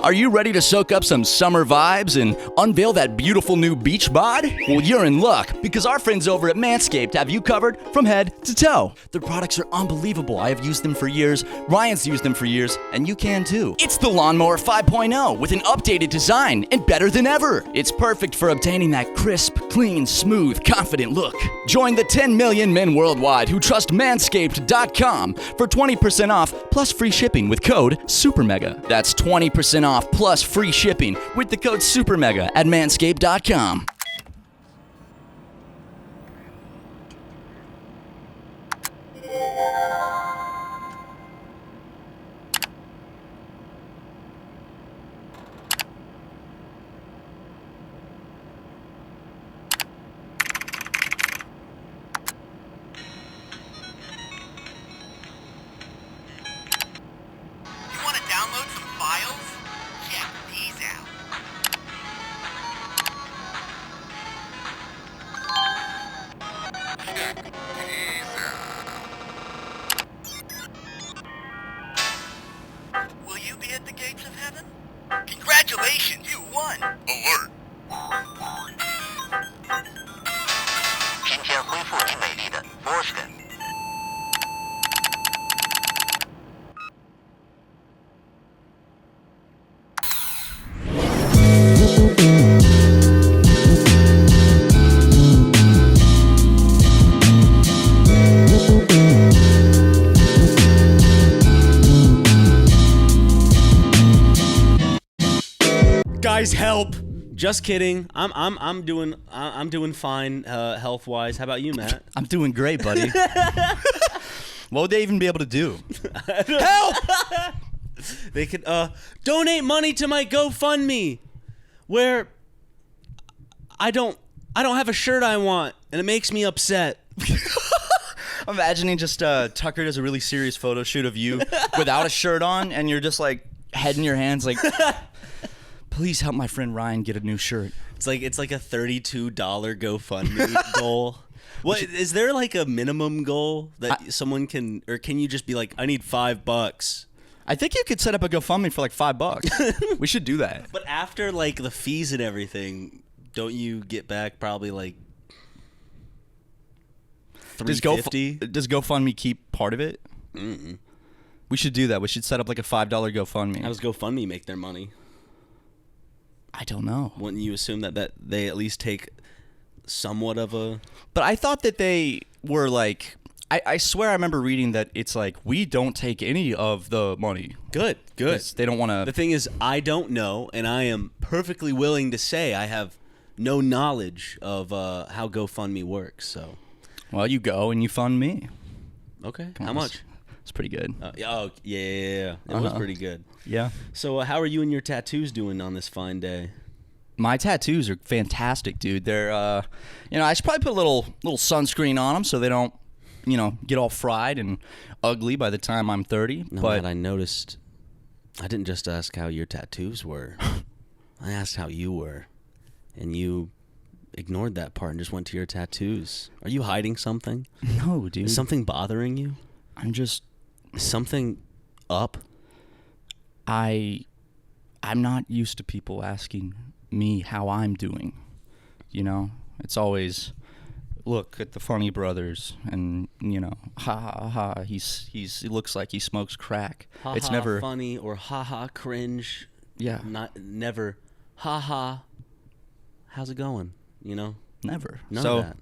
Are you ready to soak up some summer vibes and unveil that beautiful new beach bod? Well, you're in luck, because our friends over at Manscaped have you covered from head to toe. Their products are unbelievable. I have used them for years, Ryan's used them for years, and you can too. It's the Lawnmower 5.0 with an updated design and better than ever. It's perfect for obtaining that crisp, clean, smooth, confident look. Join the 10 million men worldwide who trust Manscaped.com for 20% off plus free shipping with code SuperMega. That's 20% off plus free shipping with the code SuperMega at Manscaped.com. Will you be at the gates of heaven? Congratulations, you won! Alert! 今天恢复你美丽的 Morgan。Guys, help! Just kidding. I'm doing fine health wise. How about you, Matt? I'm doing great, buddy. What would they even be able to do? Help! They could donate money to my GoFundMe, where I don't have a shirt I want, and it makes me upset. I'm imagining just Tucker does a really serious photo shoot of you without a shirt on, and you're just like head in your hands, like, please help my friend Ryan get a new shirt. It's like a $32 GoFundMe goal. What is there like a minimum goal that someone can, or can you just be like, I need $5? I think you could set up a GoFundMe for like $5. We should do that. But after like the fees and everything, don't you get back probably like $350? Does GoFundMe keep part of it? Mm-mm. We should do that. We should set up like a $5 GoFundMe. How does GoFundMe make their money? I don't know. Wouldn't you assume that they at least take somewhat of a... But I thought that they were like... I swear I remember reading that it's like, we don't take any of the money. Good. They don't want to... The thing is, I don't know, and I am perfectly willing to say I have no knowledge of how GoFundMe works, so... Well, you go and you fund me. Okay. Come how on, much? It's pretty good. Yeah. It was pretty good. Yeah. So how are you and your tattoos doing on this fine day? My tattoos are fantastic, dude. They're, I should probably put a little sunscreen on them so they don't, get all fried and ugly by the time I'm 30. No, but Matt, I noticed, I didn't just ask how your tattoos were. I asked how you were, and you ignored that part and just went to your tattoos. Are you hiding something? No, dude. Is something bothering you? Is something up? I'm not used to people asking me how I'm doing. It's always look at the funny brothers and ha ha ha, he looks like he smokes crack. Ha it's ha never funny or ha ha cringe. Yeah. Never ha ha. How's it going? Never. None so of that.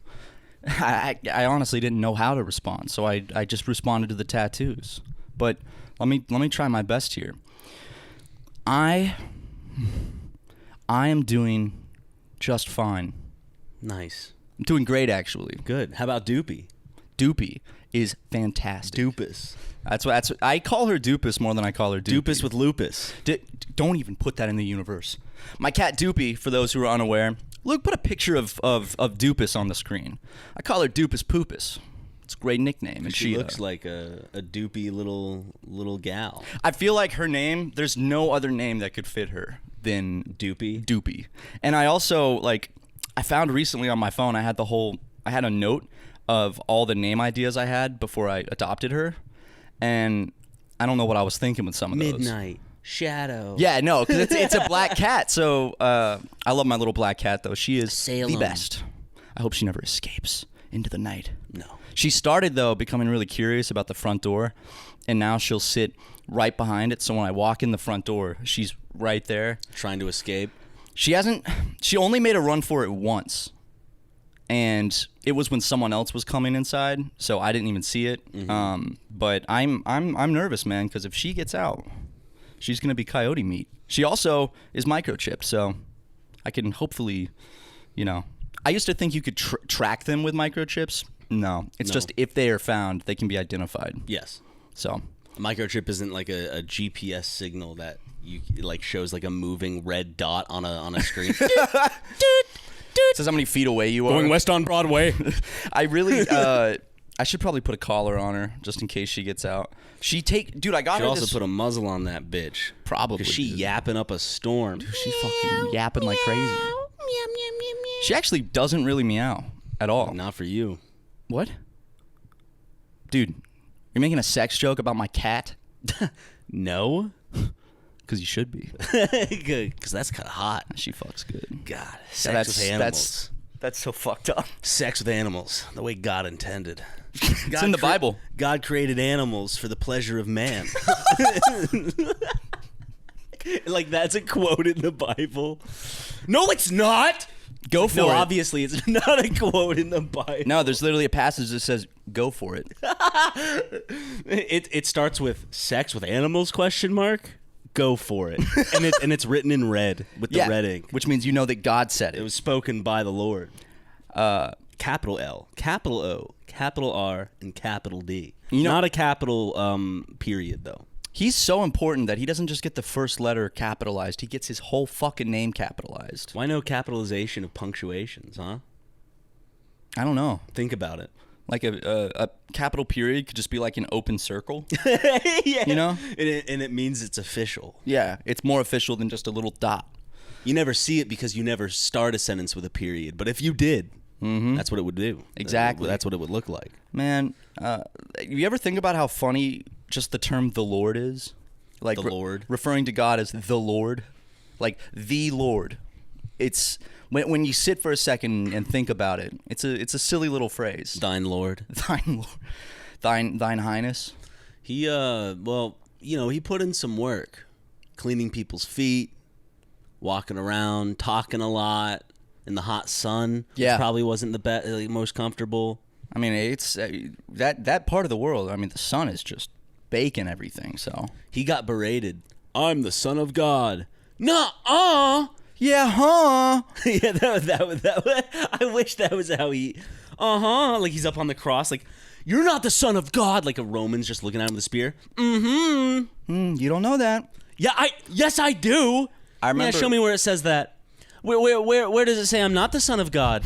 I honestly didn't know how to respond, so I just responded to the tattoos. But let me try my best here. I am doing just fine. Nice. I'm doing great, actually. Good. How about Doopy? Doopy is fantastic. Doopus. That's I call her Doopus more than I call her Doopy. Doopus with lupus. Don't even put that in the universe. My cat Doopy, for those who are unaware, Luke, put a picture of Doopus on the screen. I call her Doopus Poopus. It's a great nickname. And she looks like a doopy little gal. I feel like her name, there's no other name that could fit her than Doopy. And I also, I found recently on my phone, I had a note of all the name ideas I had before I adopted her. And I don't know what I was thinking with some of those. Midnight. Shadow. Yeah, no, because it's a black cat. So I love my little black cat, though. She is Salem. the best. I hope she never escapes into the night. No. She started, though, becoming really curious about the front door, and now she'll sit right behind it. So when I walk in the front door, she's right there. Trying to escape. She only made a run for it once. And it was when someone else was coming inside, so I didn't even see it. Mm-hmm. But I'm nervous, man, because if she gets out, she's gonna be coyote meat. She also is microchipped, so I can hopefully, I used to think you could track them with microchips. No, it's just if they are found, they can be identified. Yes. So a microchip isn't like a GPS signal that shows like a moving red dot on a screen. It says how many feet away you are. Going west on Broadway. I really, I should probably put a collar on her just in case she gets out. Dude, I got Should her also this. put a muzzle on that bitch. Probably, Because she dude. yapping up a storm. Dude, she's fucking yapping like crazy. She actually doesn't really meow at all. Not for you. What? Dude, you're making a sex joke about my cat? No? Because you should be. Good. Because that's kind of hot. She fucks good. God. Yeah, Sex with animals. That's so fucked up. Sex with animals. The way God intended. It's in the Bible. God created animals for the pleasure of man. Like, that's a quote in the Bible. No, it's not. Go for No, it. obviously, it's not a quote in the Bible. No, there's literally a passage that says, go for it. It starts with sex with animals, ? Go for it. and it's written in red with the red ink. Which means you know that God said it. It was spoken by the Lord. Capital L, capital O, capital R, and capital D. Not a capital period, though. He's so important that he doesn't just get the first letter capitalized. He gets his whole fucking name capitalized. Why no capitalization of punctuations, huh? I don't know. Think about it. Like a capital period could just be like an open circle. Yeah. You know? And it means it's official. Yeah, it's more official than just a little dot. You never see it because you never start a sentence with a period. But if you did, that's what it would do. Exactly. That's what it would look like. Man, you ever think about how funny just the term the Lord is? Like The Lord? Referring to God as the Lord. Like the Lord. It's when you sit for a second and think about it, it's a silly little phrase. Thine Lord. Thine Lord. Thine Highness. He he put in some work, cleaning people's feet, walking around, talking a lot in the hot sun. Yeah. Which probably wasn't the most comfortable. I mean, it's that part of the world. I mean, the sun is just baking everything. So He got berated. I'm the Son of God. Nuh-uh. yeah, huh? Yeah, that I wish that was how he. Like he's up on the cross, like you're not the Son of God, like a Roman's just looking at him with a spear. You don't know that. Yeah, yes I do. I remember. Yeah, show me where it says that. Where does it say I'm not the Son of God?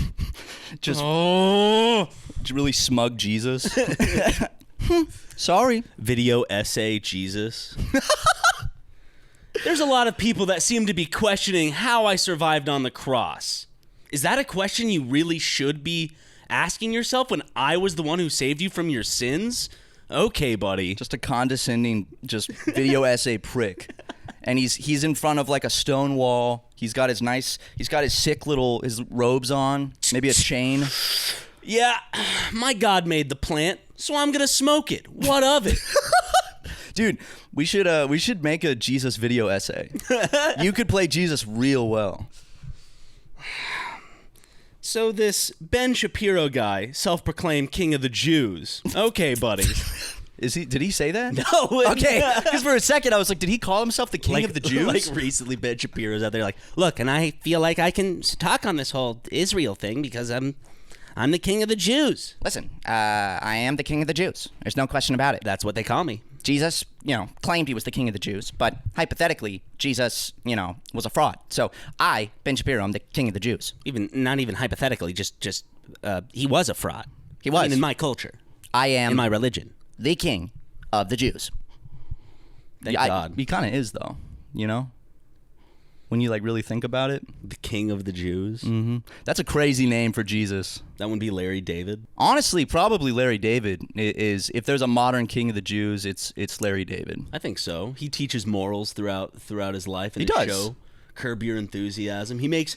Just Oh, really smug Jesus. Sorry. video essay Jesus. There's a lot of people that seem to be questioning how I survived on the cross. Is that a question you really should be asking yourself when I was the one who saved you from your sins? Okay, buddy. Just a condescending, just video essay prick. And he's in front of like a stone wall. He's got his sick little his robes on, maybe a chain. Yeah, my God made the plant, so I'm gonna smoke it. What of it? Dude, we should make a Jesus video essay. You could play Jesus real well. So this Ben Shapiro guy, self-proclaimed king of the Jews. Okay, buddy. Did he say that? No. Okay, because for a second I was like, did he call himself the king of the Jews? Like recently, Ben Shapiro's out there like, look, and I feel like I can talk on this whole Israel thing because I'm the king of the Jews. Listen, I am the king of the Jews. There's no question about it. That's what they call me. Jesus, claimed he was the king of the Jews, but hypothetically, Jesus, was a fraud. So I, Ben Shapiro, I'm the king of the Jews. Not even hypothetically, just he was a fraud. He was. I mean, in my culture. I am in my religion. the king of the Jews. Thank God. He kind of is, though, when you like really think about it. The King of the Jews. Mm-hmm. That's a crazy name for Jesus. That would be Larry David. Honestly, probably Larry David is. If there's a modern King of the Jews, it's Larry David. I think so. He teaches morals throughout his life. And He his does. Show. Curb Your Enthusiasm. He makes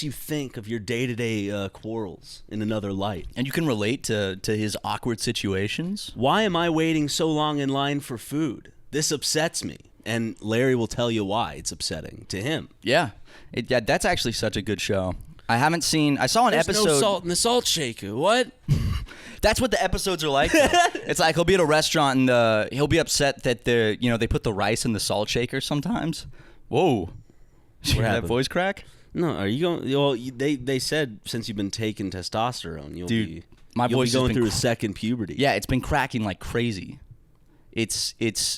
you think of your day-to-day quarrels in another light. And you can relate to his awkward situations. Why am I waiting so long in line for food? This upsets me. And Larry will tell you why it's upsetting to him. Yeah. That's actually such a good show. I haven't seen. I saw an episode. No salt in the salt shaker. What? That's what the episodes are like. It's like he'll be at a restaurant and he'll be upset that they put the rice in the salt shaker sometimes. Whoa. Did you hear that voice crack? No, are you going? Well, they said since you've been taking testosterone, you'll be going through a second puberty. Yeah, it's been cracking like crazy. It's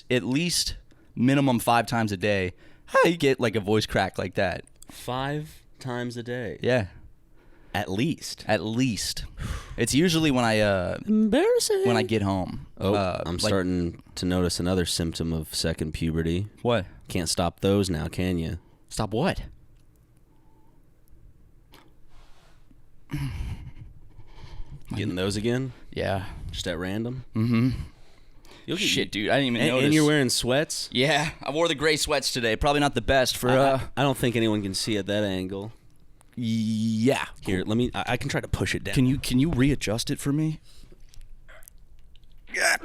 at least minimum 5 times a day. How do you get like a voice crack like that? 5 times a day. Yeah, at least. It's usually when Embarrassing. when I get home. I'm starting to notice another symptom of second puberty. What? Can't stop those now, can you? Stop what? Getting those again? Yeah. Just at random? Mm-hmm. Shit, dude, I didn't even notice. And you're wearing sweats? Yeah, I wore the gray sweats today. Probably not the best for. I don't think anyone can see at that angle. Yeah. Here, let me. I can try to push it down. Can you readjust it for me? Yeah.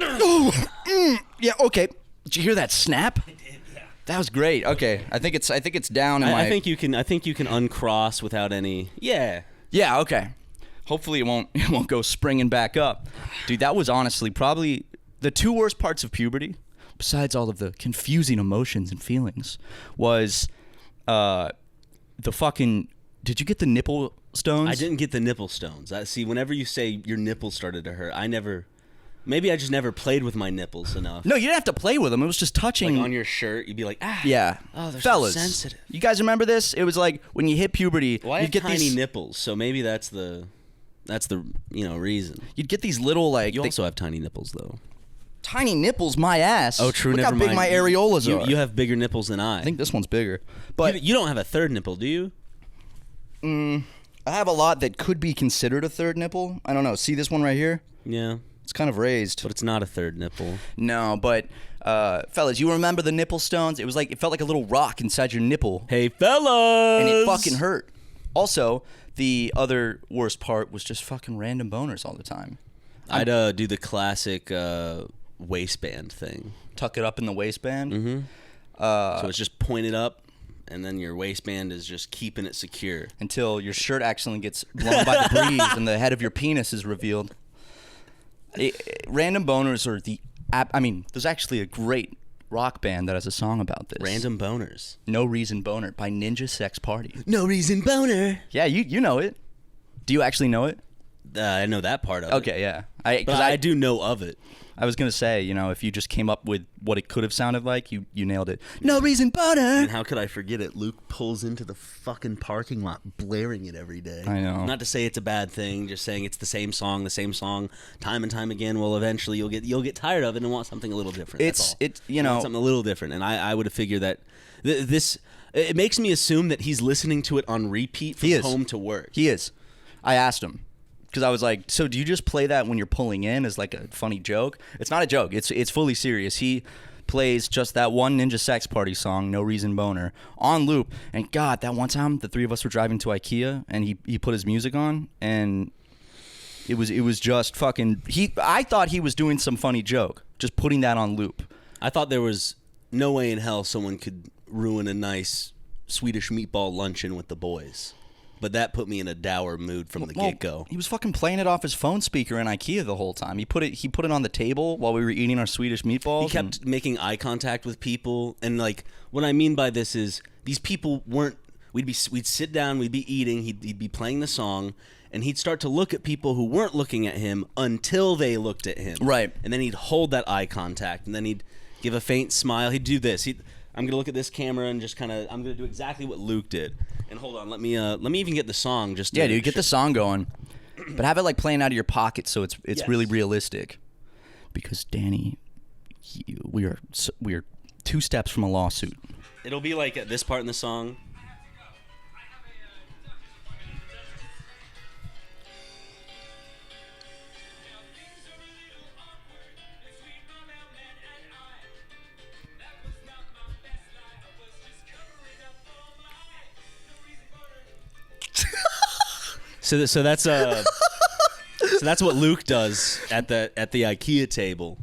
Yeah. Okay. Did you hear that snap? I did. Yeah. That was great. Okay. I think it's down. I think you can uncross without any. Yeah. Yeah. Okay. Hopefully it won't go springing back up, dude. That was honestly probably the 2 worst parts of puberty, besides all of the confusing emotions and feelings, was the fucking. Did you get the nipple stones? I didn't get the nipple stones. See, whenever you say your nipples started to hurt, maybe I just never played with my nipples enough. No, you didn't have to play with them. It was just touching. Like on your shirt, you'd be like, ah. Yeah. Oh, they're Fellas, so sensitive. You guys remember this? It was like when you hit puberty, Well, I you'd have get tiny these nipples, so maybe that's the reason. You'd get these little like You also have tiny nipples, though. tiny nipples. My ass. Oh, true. Look Never how big mind. my areolas are. You have bigger nipples than I. I think this one's bigger, but you don't have a third nipple, do you? I have a lot that could be considered a third nipple. I don't know. See this one right here? Yeah. It's kind of raised. But it's not a third nipple. No, but fellas, you remember the nipple stones? It felt like a little rock inside your nipple. Hey, fellas! And it fucking hurt. Also, the other worst part was just fucking random boners all the time. I'd do the classic waistband thing. Tuck it up in the waistband. Mm-hmm. So it's just pointed up, and then your waistband is just keeping it secure. Until your shirt accidentally gets blown by the breeze and the head of your penis is revealed. Random boners are there's actually a great rock band that has a song about this. Random boners. No Reason Boner by Ninja Sex Party. No Reason Boner. Yeah, you know it. Do you actually know it? I know that part of it. Okay, yeah. I do know of it. I was going to say, if you just came up with what it could have sounded like, you nailed it. No Reason Boner. And how could I forget it? Luke pulls into the fucking parking lot blaring it every day. I know. Not to say it's a bad thing, just saying it's the same song, time and time again. Well, eventually you'll get tired of it and want something a little different. It's something a little different. And I would have figured that this it makes me assume that he's listening to it on repeat from home to work. He is. I asked him. Because I was like, so do you just play that when you're pulling in as like a funny joke? It's not a joke. It's fully serious. He plays just that one Ninja Sex Party song, No Reason Boner, on loop. And God, that one time the 3 of us were driving to IKEA and he put his music on and it was just fucking. I thought he was doing some funny joke, just putting that on loop. I thought there was no way in hell someone could ruin a nice Swedish meatball luncheon with the boys. But that put me in a dour mood from the get-go. He was fucking playing it off his phone speaker in IKEA the whole time. He put it on the table while we were eating our Swedish meatballs. He kept making eye contact with people, and like what I mean by this is these people weren't. We'd sit down, we'd be eating, he'd be playing the song, and he'd start to look at people who weren't looking at him until they looked at him. Right. And then he'd hold that eye contact, and then he'd give a faint smile. He'd do this. I'm gonna look at this camera and just I'm gonna do exactly what Luke did. And hold on, let me even get the song. Dude, get the song going, but have it like playing out of your pocket so it's really realistic. Because Danny, we are 2 steps from a lawsuit. It'll be like at this part in the song. So that's what Luke does at the IKEA table.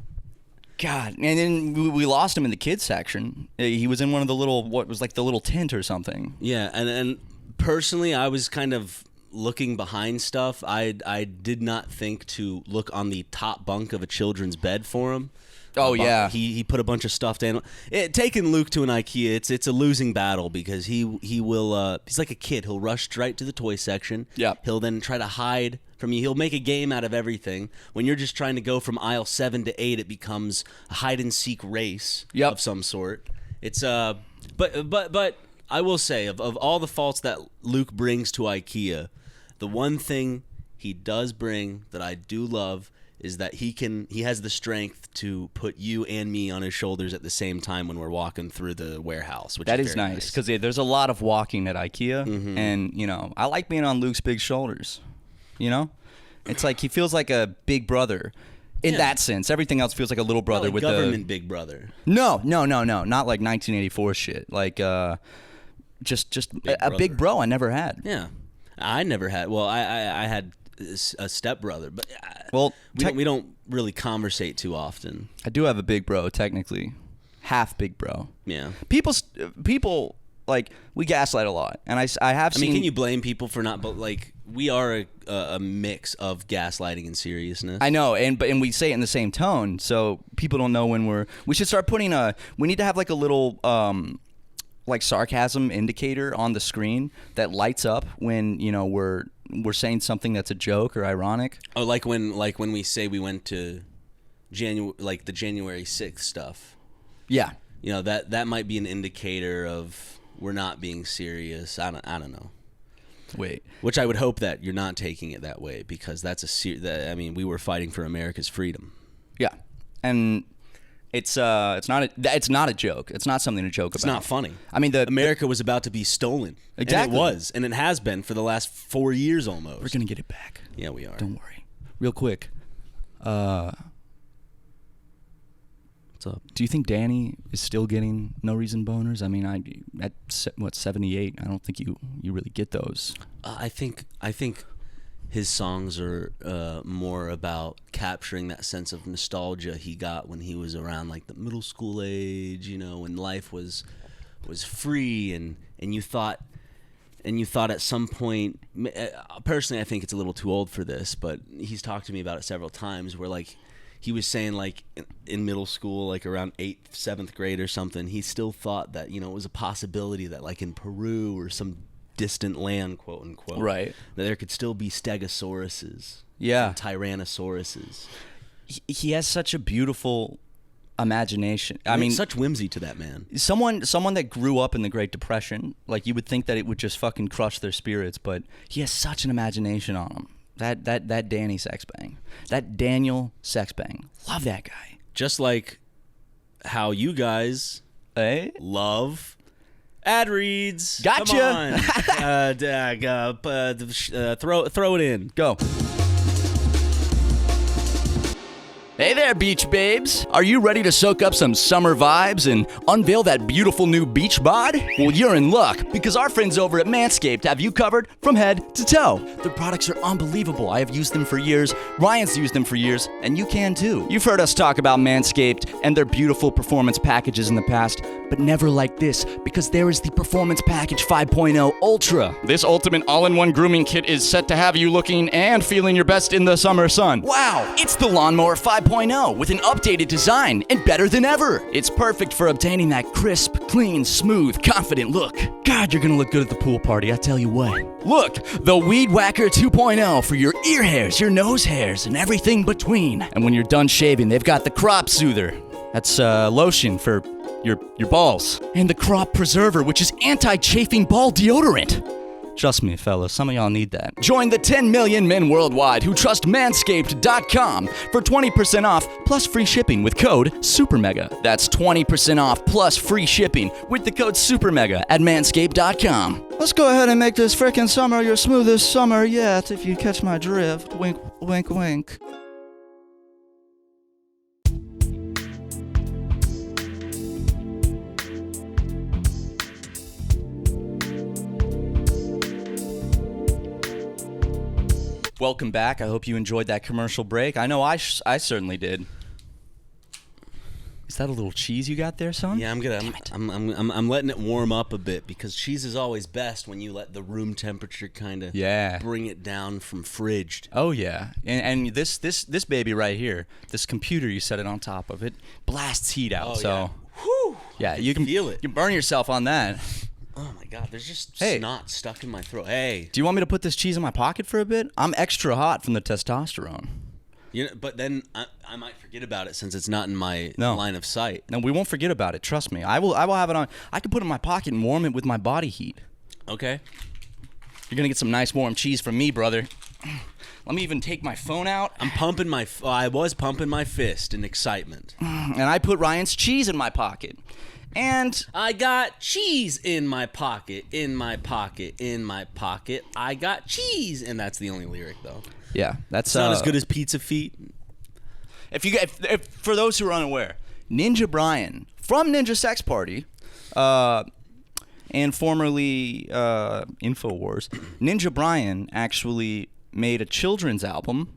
God, and then we lost him in the kids section. He was in one of the what was like the little tent or something. Yeah, and personally, I was kind of looking behind stuff. I did not think to look on the top bunk of a children's bed for him. Oh yeah, he put a bunch of stuffed animals. Taking Luke to an IKEA, it's a losing battle because he will he's like a kid. He'll rush right to the toy section. Yeah. He'll then try to hide from you. He'll make a game out of everything. When you're just trying to go from aisle 7 to 8, it becomes a hide and seek race of some sort. It's but I will say of all the faults that Luke brings to IKEA, the one thing he does bring that I do love is that he has the strength to put you and me on his shoulders at the same time when we're walking through the warehouse. Which that is is nice because there's a lot of walking at IKEA, and I like being on Luke's big shoulders. It's like he feels like a big brother in that sense. Everything else feels like a little brother like with government big brother. No, not like 1984 shit. Like just a big bro I never had. Yeah, I never had. Well, I had a stepbrother, but we don't really conversate too often. I do have a big bro, technically, half big bro. Yeah, people like we gaslight a lot, and I have seen. I mean, can you blame people for not? But like, we are a mix of gaslighting and seriousness. I know, and we say it in the same tone, so people don't know when we should start putting we need to have like a little like sarcasm indicator on the screen that lights up when we're saying something that's a joke or ironic. Oh, like when we say we went to the January 6th stuff. Yeah. That might be an indicator of we're not being serious. I don't know. Wait. Which I would hope that you're not taking it that way, because that's we were fighting for America's freedom. Yeah. And it's not a joke. It's not something to joke about. It's not funny. I mean, America was about to be stolen. Exactly. And it was, and it has been for the last 4 years almost. We're gonna get it back. Yeah, we are. Don't worry. Real quick. What's up? Do you think Danny is still getting no reason boners? I mean, at 78, I don't think you really get those. I think his songs are more about capturing that sense of nostalgia he got when he was around like the middle school age, when life was free and you thought at some point, personally I think it's a little too old for this, but he's talked to me about it several times where like he was saying like in middle school, like around 8th, 7th grade or something, he still thought that, it was a possibility that like in Peru or some distant land, quote unquote, right, that there could still be stegosauruses, and tyrannosauruses. He has such a beautiful imagination. I mean, such whimsy to that man. Someone that grew up in the Great Depression, like you would think that it would just fucking crush their spirits, but he has such an imagination on him. That Danny Sexbang, that Daniel Sexbang, love that guy. Just like how you guys love ad reads. Gotcha. Come on. Throw it in. Go. Hey there, beach babes. Are you ready to soak up some summer vibes and unveil that beautiful new beach bod? Well, you're in luck, because our friends over at Manscaped have you covered from head to toe. Their products are unbelievable. I have used them for years, Ryan's used them for years, and you can too. You've heard us talk about Manscaped and their beautiful performance packages in the past, but never like this, because there is the Performance Package 5.0 Ultra. This ultimate all-in-one grooming kit is set to have you looking and feeling your best in the summer sun. Wow, it's the Lawnmower 5.0 with an updated design and better than ever. It's perfect for obtaining that crisp, clean, smooth, confident look. God, you're gonna look good at the pool party, I tell you what. Look, the Weed Whacker 2.0 for your ear hairs, your nose hairs, and everything between. And when you're done shaving, they've got the Crop Soother. That's lotion for your balls. And the Crop Preserver, which is anti-chafing ball deodorant. Trust me, fellas, some of y'all need that. Join the 10 million men worldwide who trust Manscaped.com for 20% off plus free shipping with code SuperMega. That's 20% off plus free shipping with the code SuperMega at Manscaped.com. Let's go ahead and make this frickin' summer your smoothest summer yet, if you catch my drift. Wink, wink, wink. Welcome back. I hope you enjoyed that commercial break. I know I certainly did. Is that a little cheese you got there, son? Yeah, I'm letting it warm up a bit because cheese is always best when you let the room temperature kind of bring it down from fridged. Oh yeah, and this baby right here, this computer you set it on top of, it blasts heat out. So you can feel it. You can burn yourself on that. Oh my God, there's just snot stuck in my throat. Hey, do you want me to put this cheese in my pocket for a bit? I'm extra hot from the testosterone. But then I might forget about it since it's not in my line of sight. No, we won't forget about it. Trust me. I will have it on. I can put it in my pocket and warm it with my body heat. Okay. You're gonna get some nice warm cheese from me, brother. Let me even take my phone out. I was pumping my fist in excitement. And I put Ryan's cheese in my pocket. And I got cheese in my pocket, in my pocket, in my pocket. I got cheese, and that's the only lyric though. Yeah, that's not as good as Pizza Feet. If for those who are unaware, Ninja Brian from Ninja Sex Party, and formerly InfoWars, Ninja Brian actually made a children's album,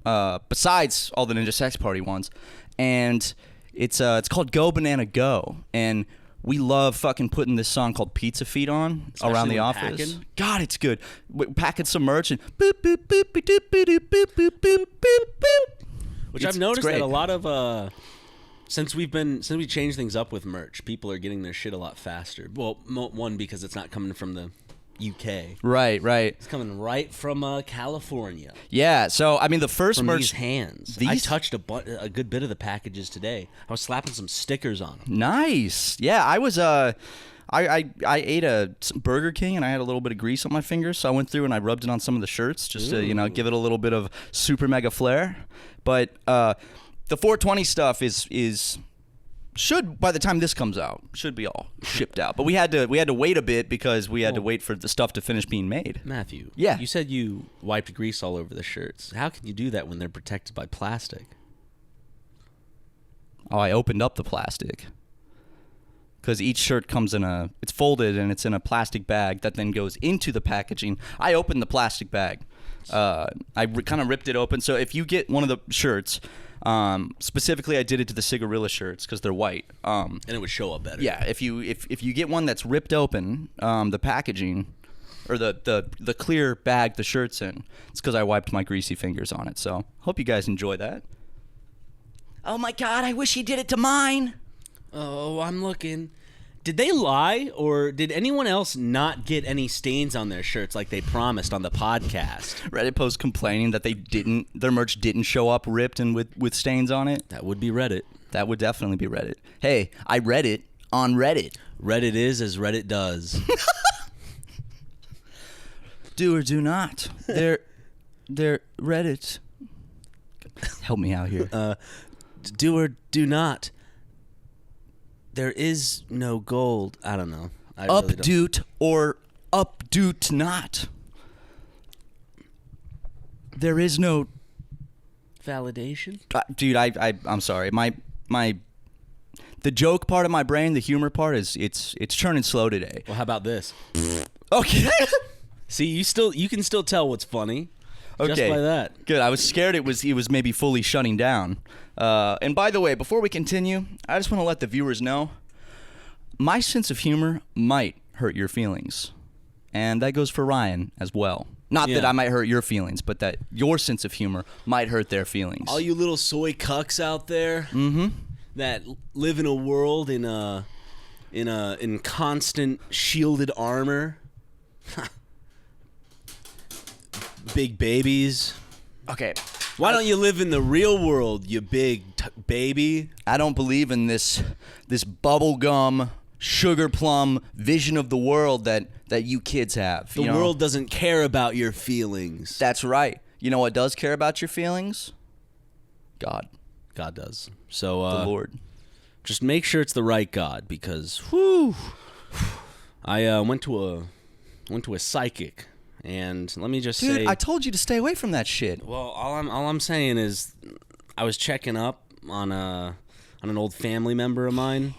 besides all the Ninja Sex Party ones, and it's called Go Banana Go, and we love fucking putting this song called Pizza Feet on around the office. Packing. God, it's good. We're packing some merch and boop boop boop boop boop boop boop boop boop boop. Which I've noticed that a lot of since we changed things up with merch, people are getting their shit a lot faster. Well, one because it's not coming from the UK. Right. It's coming right from California. Yeah. So I mean, the first from merch. These hands. I touched a good bit of the packages today. I was slapping some stickers on them. Nice. Yeah, I was. I ate some Burger King and I had a little bit of grease on my fingers, so I went through and I rubbed it on some of the shirts just to give it a little bit of super mega flair. But the 420 stuff should, by the time this comes out, should be all shipped out. But we had to wait a bit because we had to wait for the stuff to finish being made. Matthew, yeah, you said you wiped grease all over the shirts. How can you do that when they're protected by plastic? Oh, I opened up the plastic because each shirt comes it's folded and it's in a plastic bag that then goes into the packaging. I opened the plastic bag. I kind of ripped it open. So if you get one of the shirts. Specifically, I did it to the Ʞᴜ shirts because they're white. And it would show up better. Yeah, if you get one that's ripped open, the packaging, or the clear bag the shirt's in, it's because I wiped my greasy fingers on it. So hope you guys enjoy that. Oh my God! I wish he did it to mine. Oh, I'm looking. Did they lie, or did anyone else not get any stains on their shirts like they promised on the podcast? Reddit post complaining that their merch didn't show up ripped and with stains on it. That would be Reddit. That would definitely be Reddit. Hey, I read it on Reddit. Reddit is as Reddit does. Do or do not. They're Reddit. Help me out here. Do or do not. There is no gold. I don't know. Updoot or updoot not. There is no validation. Dude, I'm sorry. The joke part of my brain, the humor part it's churning slow today. Well, how about this? Okay. See, you can still tell what's funny. Okay. Just by that. Good. I was scared it was maybe fully shutting down. And by the way, before we continue, I just want to let the viewers know my sense of humor might hurt your feelings. And that goes for Ryan as well. Not that I might hurt your feelings, but that your sense of humor might hurt their feelings. All you little soy cucks out there that live in a world in constant shielded armor. Big babies. Okay. Why don't you live in the real world, you big baby? I don't believe in this bubblegum, sugar plum vision of the world that you kids have. The world doesn't care about your feelings. That's right. You know what does care about your feelings? God. God does. So the Lord. Just make sure it's the right God, because I went to a psychic. And let me just say, I told you to stay away from that shit. Well, all I'm saying is, I was checking up on an old family member of mine.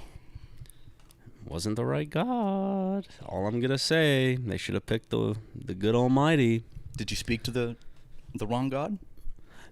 Wasn't the right God. All I'm gonna say, they should have picked the good Almighty. Did you speak to the the wrong God?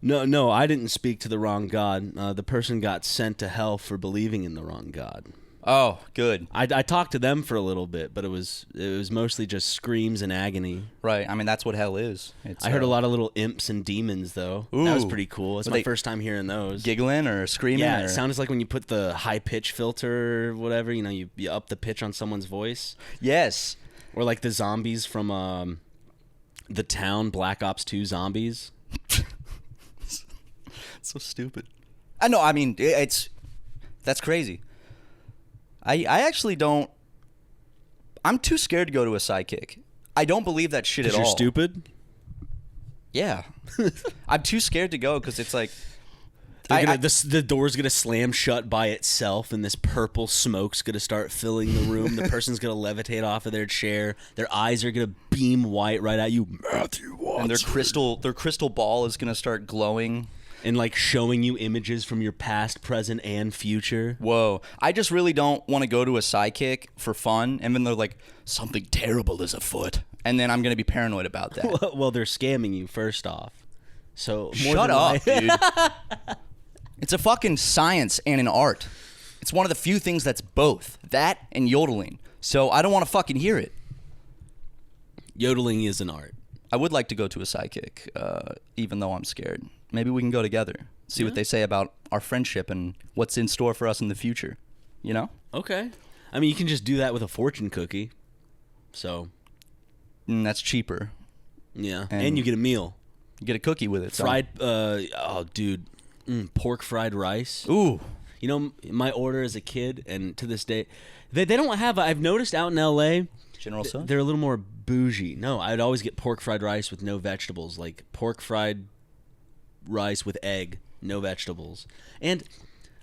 No, I didn't speak to the wrong God. The person got sent to hell for believing in the wrong God. Oh, good. I talked to them for a little bit, but it was mostly just screams and agony. Right. I mean, that's what hell is. I heard a lot of little imps and demons, though. Ooh. That was pretty cool. It's Were my they first time hearing those. Giggling or screaming? Yeah, or? it sounds like when you put the high pitch filter or whatever, you up the pitch on someone's voice. Yes. Or like the zombies from The Town, Black Ops 2 zombies. So stupid. I know. I mean, that's crazy. I actually don't. I'm too scared to go to a psychic. I don't believe that shit at all. Because you're stupid? Yeah. I'm too scared to go because it's like. The door's gonna slam shut by itself, and this purple smoke's gonna start filling the room. The person's gonna levitate off of their chair. Their eyes are gonna beam white right at you, Matthew Watson. And their crystal ball is gonna start glowing. And like showing you images from your past, present, and future. Whoa. I just really don't want to go to a psychic for fun. And then they're like, something terrible is afoot. And then I'm going to be paranoid about that. Well, they're scamming you first off. So Shut up, dude. It's a fucking science and an art. It's one of the few things that's both. That and yodeling. So I don't want to fucking hear it. Yodeling is an art. I would like to go to a psychic, even though I'm scared. Maybe we can go together, see what they say about our friendship and what's in store for us in the future. You know? Okay. I mean, you can just do that with a fortune cookie. So. That's cheaper. Yeah. And you get a meal. You get a cookie with it. Fried, pork fried rice. Ooh. You know, my order as a kid, and to this day, they don't have, I've noticed out in L.A., General Tso's? They're a little more bougie. No, I'd always get pork fried rice with no vegetables, like pork fried rice with egg, no vegetables. And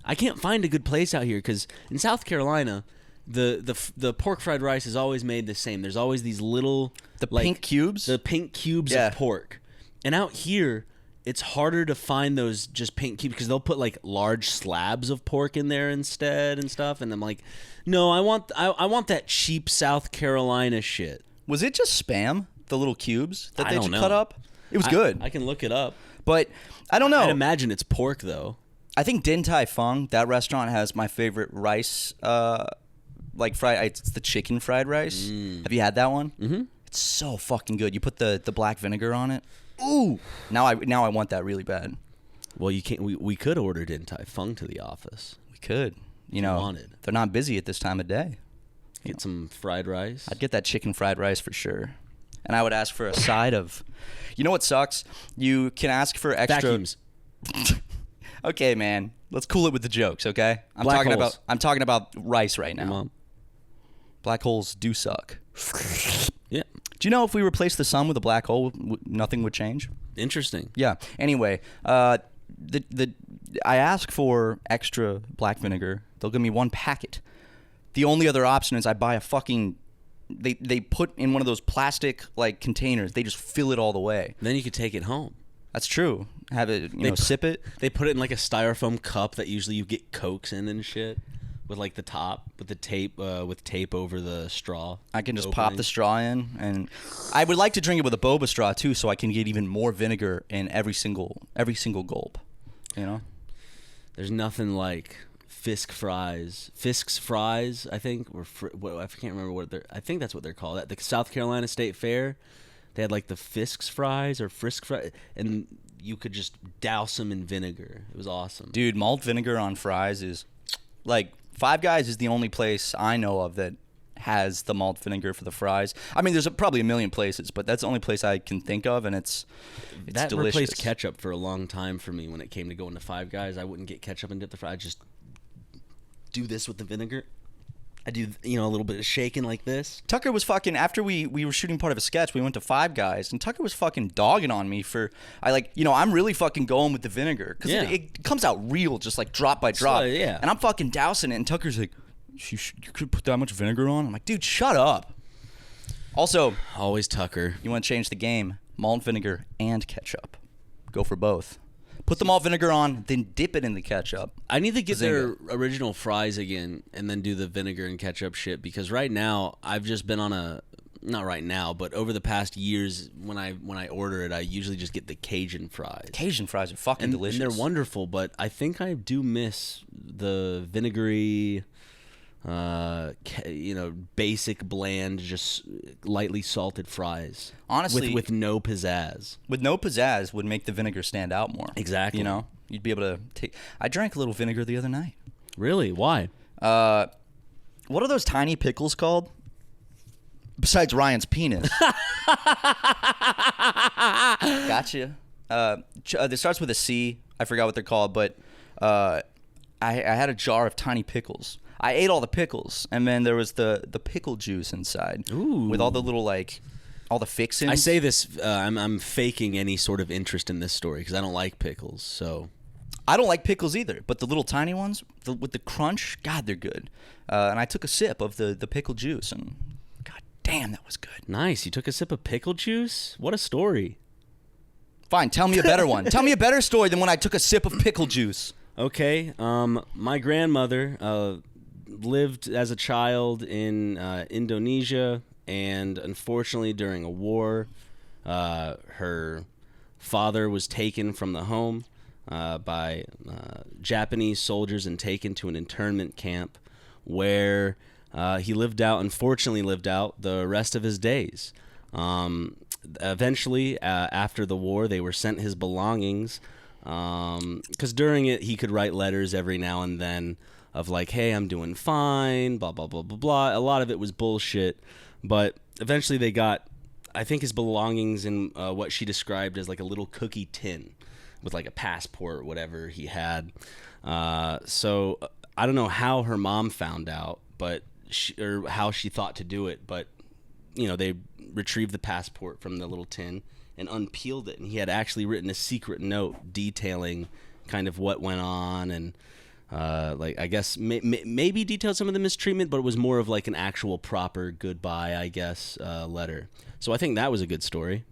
I can't find a good place out here because in South Carolina, the pork fried rice is always made the same. There's always these little pink cubes? The pink cubes of pork. And out here, it's harder to find those just pink cubes because they'll put like large slabs of pork in there instead and stuff. And I'm like, no, I want that cheap South Carolina shit. Was it just Spam? The little cubes that they don't know. cut up? It was good. I can look it up. But I don't know. I'd imagine it's pork though. I think Din Tai Fung, that restaurant, has my favorite rice, like fried. It's the chicken fried rice. Have you had that one? Mm-hmm. It's so fucking good. You put the black vinegar on it. Ooh. Now I want that really bad. Well, you can't. We could order Din Tai Fung to the office. We could. You know, wanted. They're not busy at this time of day. Get some fried rice. I'd get that chicken fried rice for sure. And I would ask for a side of. You know what sucks? You can ask for extra. Vacuums. Okay, man. Let's cool it with the jokes, okay? I'm talking about rice right now. Mom. Black holes do suck. Yeah. Do you know if we replace the sun with a black hole, nothing would change? Interesting. Yeah. Anyway, I ask for extra black vinegar. They'll give me one packet. The only other option is I buy a fucking. They put in one of those plastic like containers. They just fill it all the way. Then you could take it home. That's true. Have it, sip it. They put it in like a styrofoam cup that usually you get Cokes in and shit. With like the top, with the tape, with tape over the straw. I can just pop the straw in, and I would like to drink it with a boba straw too, so I can get even more vinegar in every single gulp. You know, there's nothing like Fisk's fries. I think, or I can't remember what they're. I think that's what they're called. At the South Carolina State Fair, they had like the Fisk's fries or Frisk fries, and you could just douse them in vinegar. It was awesome, dude. Malt vinegar on fries is like. Five Guys is the only place I know of that has the malt vinegar for the fries. I mean, there's probably a million places, but that's the only place I can think of, and it's that delicious. Replaced ketchup for a long time for me when it came to going to Five Guys. I wouldn't get ketchup and dip the fries. I'd just do this with the vinegar. I do, a little bit of shaking like this. Tucker was fucking, after we were shooting part of a sketch, we went to Five Guys, and Tucker was fucking dogging on me for, I'm really fucking going with the vinegar. Because it comes out real, just like drop by drop. Yeah. And I'm fucking dousing it, and Tucker's like, you could put that much vinegar on? I'm like, dude, shut up. Also. Always Tucker. You want to change the game, malt vinegar and ketchup. Go for both. Put the malt vinegar on, then dip it in the ketchup. I need to get their original fries again and then do the vinegar and ketchup shit because right now I've just been on not right now, but over the past years, when I order it, I usually just get the Cajun fries. Cajun fries are fucking delicious. And they're wonderful, but I think I do miss the vinegary, basic, bland, just lightly salted fries. Honestly, with no pizzazz. With no pizzazz would make the vinegar stand out more. Exactly. You know, you'd be able to take. I drank a little vinegar the other night. Really? Why? What are those tiny pickles called? Besides Ryan's penis. Gotcha. It starts with a C. I forgot what they're called, but I had a jar of tiny pickles. I ate all the pickles, and then there was the pickle juice inside. Ooh. With all the little, all the fixins. I say this, I'm faking any sort of interest in this story because I don't like pickles, so... I don't like pickles either, but the little tiny ones with the crunch, God, they're good. And I took a sip of the pickle juice, and God damn, that was good. Nice. You took a sip of pickle juice? What a story. Fine, tell me a better one. Tell me a better story than when I took a sip of pickle juice. Okay. My grandmother lived as a child in Indonesia, and unfortunately during a war, her father was taken from the home by Japanese soldiers and taken to an internment camp where he unfortunately lived out the rest of his days. Eventually, after the war, they were sent his belongings because during it, he could write letters every now and then of like, hey, I'm doing fine, blah, blah, blah, blah, blah. A lot of it was bullshit, but eventually they got, I think, his belongings in what she described as like a little cookie tin with like a passport, whatever he had. So I don't know how her mom found out, but or how she thought to do it, but they retrieved the passport from the little tin and unpeeled it, and he had actually written a secret note detailing kind of what went on and I guess maybe detailed some of the mistreatment, but it was more of like an actual proper goodbye, I guess, letter. So I think that was a good story.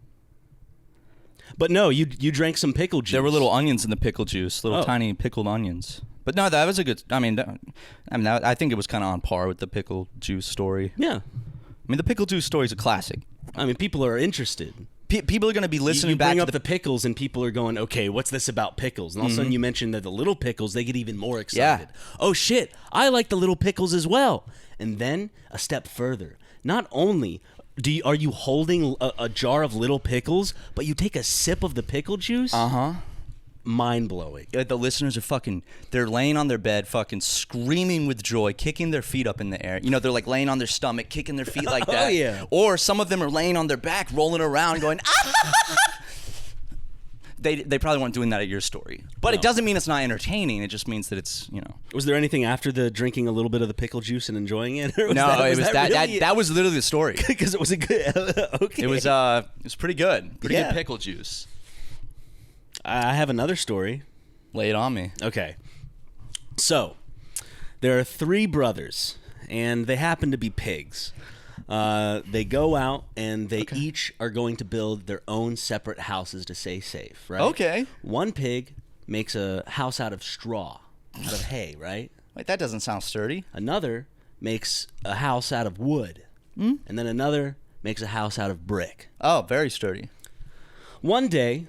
But no, you drank some pickle juice. There were little onions in the pickle juice, little tiny pickled onions. But no, that was a good. I think it was kind of on par with the pickle juice story. Yeah, the pickle juice story is a classic. People are interested. People are going to be listening. You back bring to up the pickles, and people are going, "Okay, what's this about pickles?" And all of a sudden, you mention that the little pickles, they get even more excited. Yeah. Oh shit, I like the little pickles as well. And then a step further, not only are you holding a jar of little pickles, but you take a sip of the pickle juice? Mind-blowing. The listeners are they're laying on their bed fucking screaming with joy, kicking their feet up in the air. They're like laying on their stomach, kicking their feet like that. Oh, yeah. Or some of them are laying on their back, rolling around going, ah! They probably weren't doing that at your story. But No. It doesn't mean it's not entertaining. It just means that it's, Was there anything after the drinking a little bit of the pickle juice and enjoying it? Or that was literally the story. Because it was a good... Okay. It was pretty good. Pretty good pickle juice. I have another story. Lay it on me. Okay. So, there are 3 brothers, and they happen to be pigs. They go out, and they each are going to build their own separate houses to stay safe, right? Okay. One pig makes a house out of straw, out of hay, right? Wait, that doesn't sound sturdy. Another makes a house out of wood. And then another makes a house out of brick. Oh, very sturdy. One day,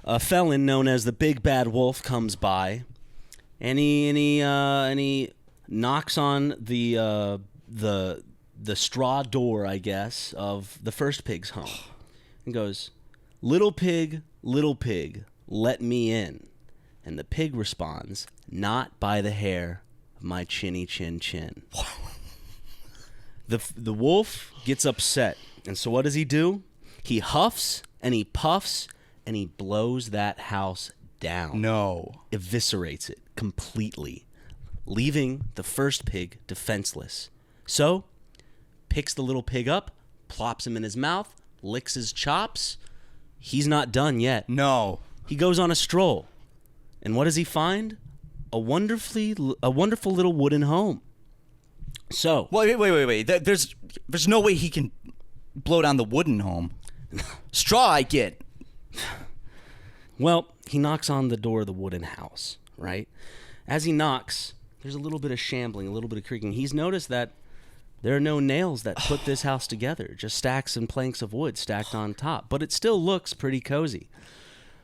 a felon known as the Big Bad Wolf comes by, and he knocks on the straw door, I guess, of the first pig's home, and goes, little pig, let me in." And the pig responds, "Not by the hair of my chinny chin chin." The wolf gets upset, and so what does he do? He huffs and he puffs, and he blows that house down. No. Eviscerates it completely, leaving the first pig defenseless. So, picks the little pig up, plops him in his mouth, licks his chops. He's not done yet. No. He goes on a stroll. And what does he find? A wonderful little wooden home. So... Wait. There's no way he can blow down the wooden home. Straw, I get. Well, he knocks on the door of the wooden house, right? As he knocks, there's a little bit of shambling, a little bit of creaking. He's noticed that There are no nails that put this house together, just stacks and planks of wood stacked on top. But it still looks pretty cozy.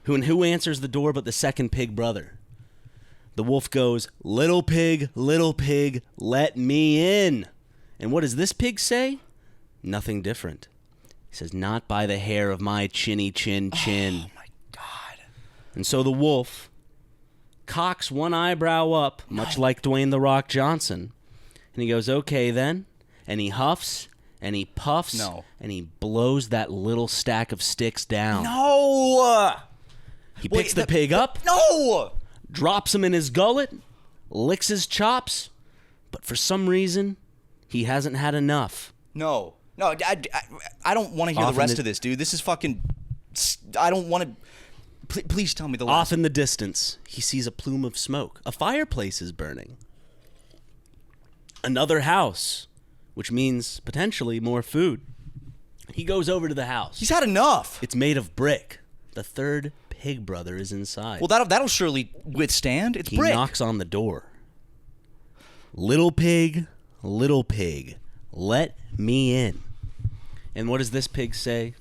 Who answers the door but the second pig brother? The wolf goes, little pig, let me in. And what does this pig say? Nothing different. He says, not by the hair of my chinny chin. Oh, my God. And so the wolf cocks one eyebrow up, much like Dwayne "The Rock" Johnson. And he goes, okay then. And he huffs, and he puffs, and he blows that little stack of sticks down. No! He picks the pig up, drops him in his gullet, licks his chops, but for some reason, he hasn't had enough. No, I don't want to hear the rest of this, dude. This is fucking... I don't want to... Please tell me the last... Off in the distance, he sees a plume of smoke. A fireplace is burning. Another house, which means potentially more food. He goes over to the house. He's had enough. It's made of brick. The third pig brother is inside. Well, that'll surely withstand. It's brick. He knocks on the door. Little pig, let me in. And what does this pig say?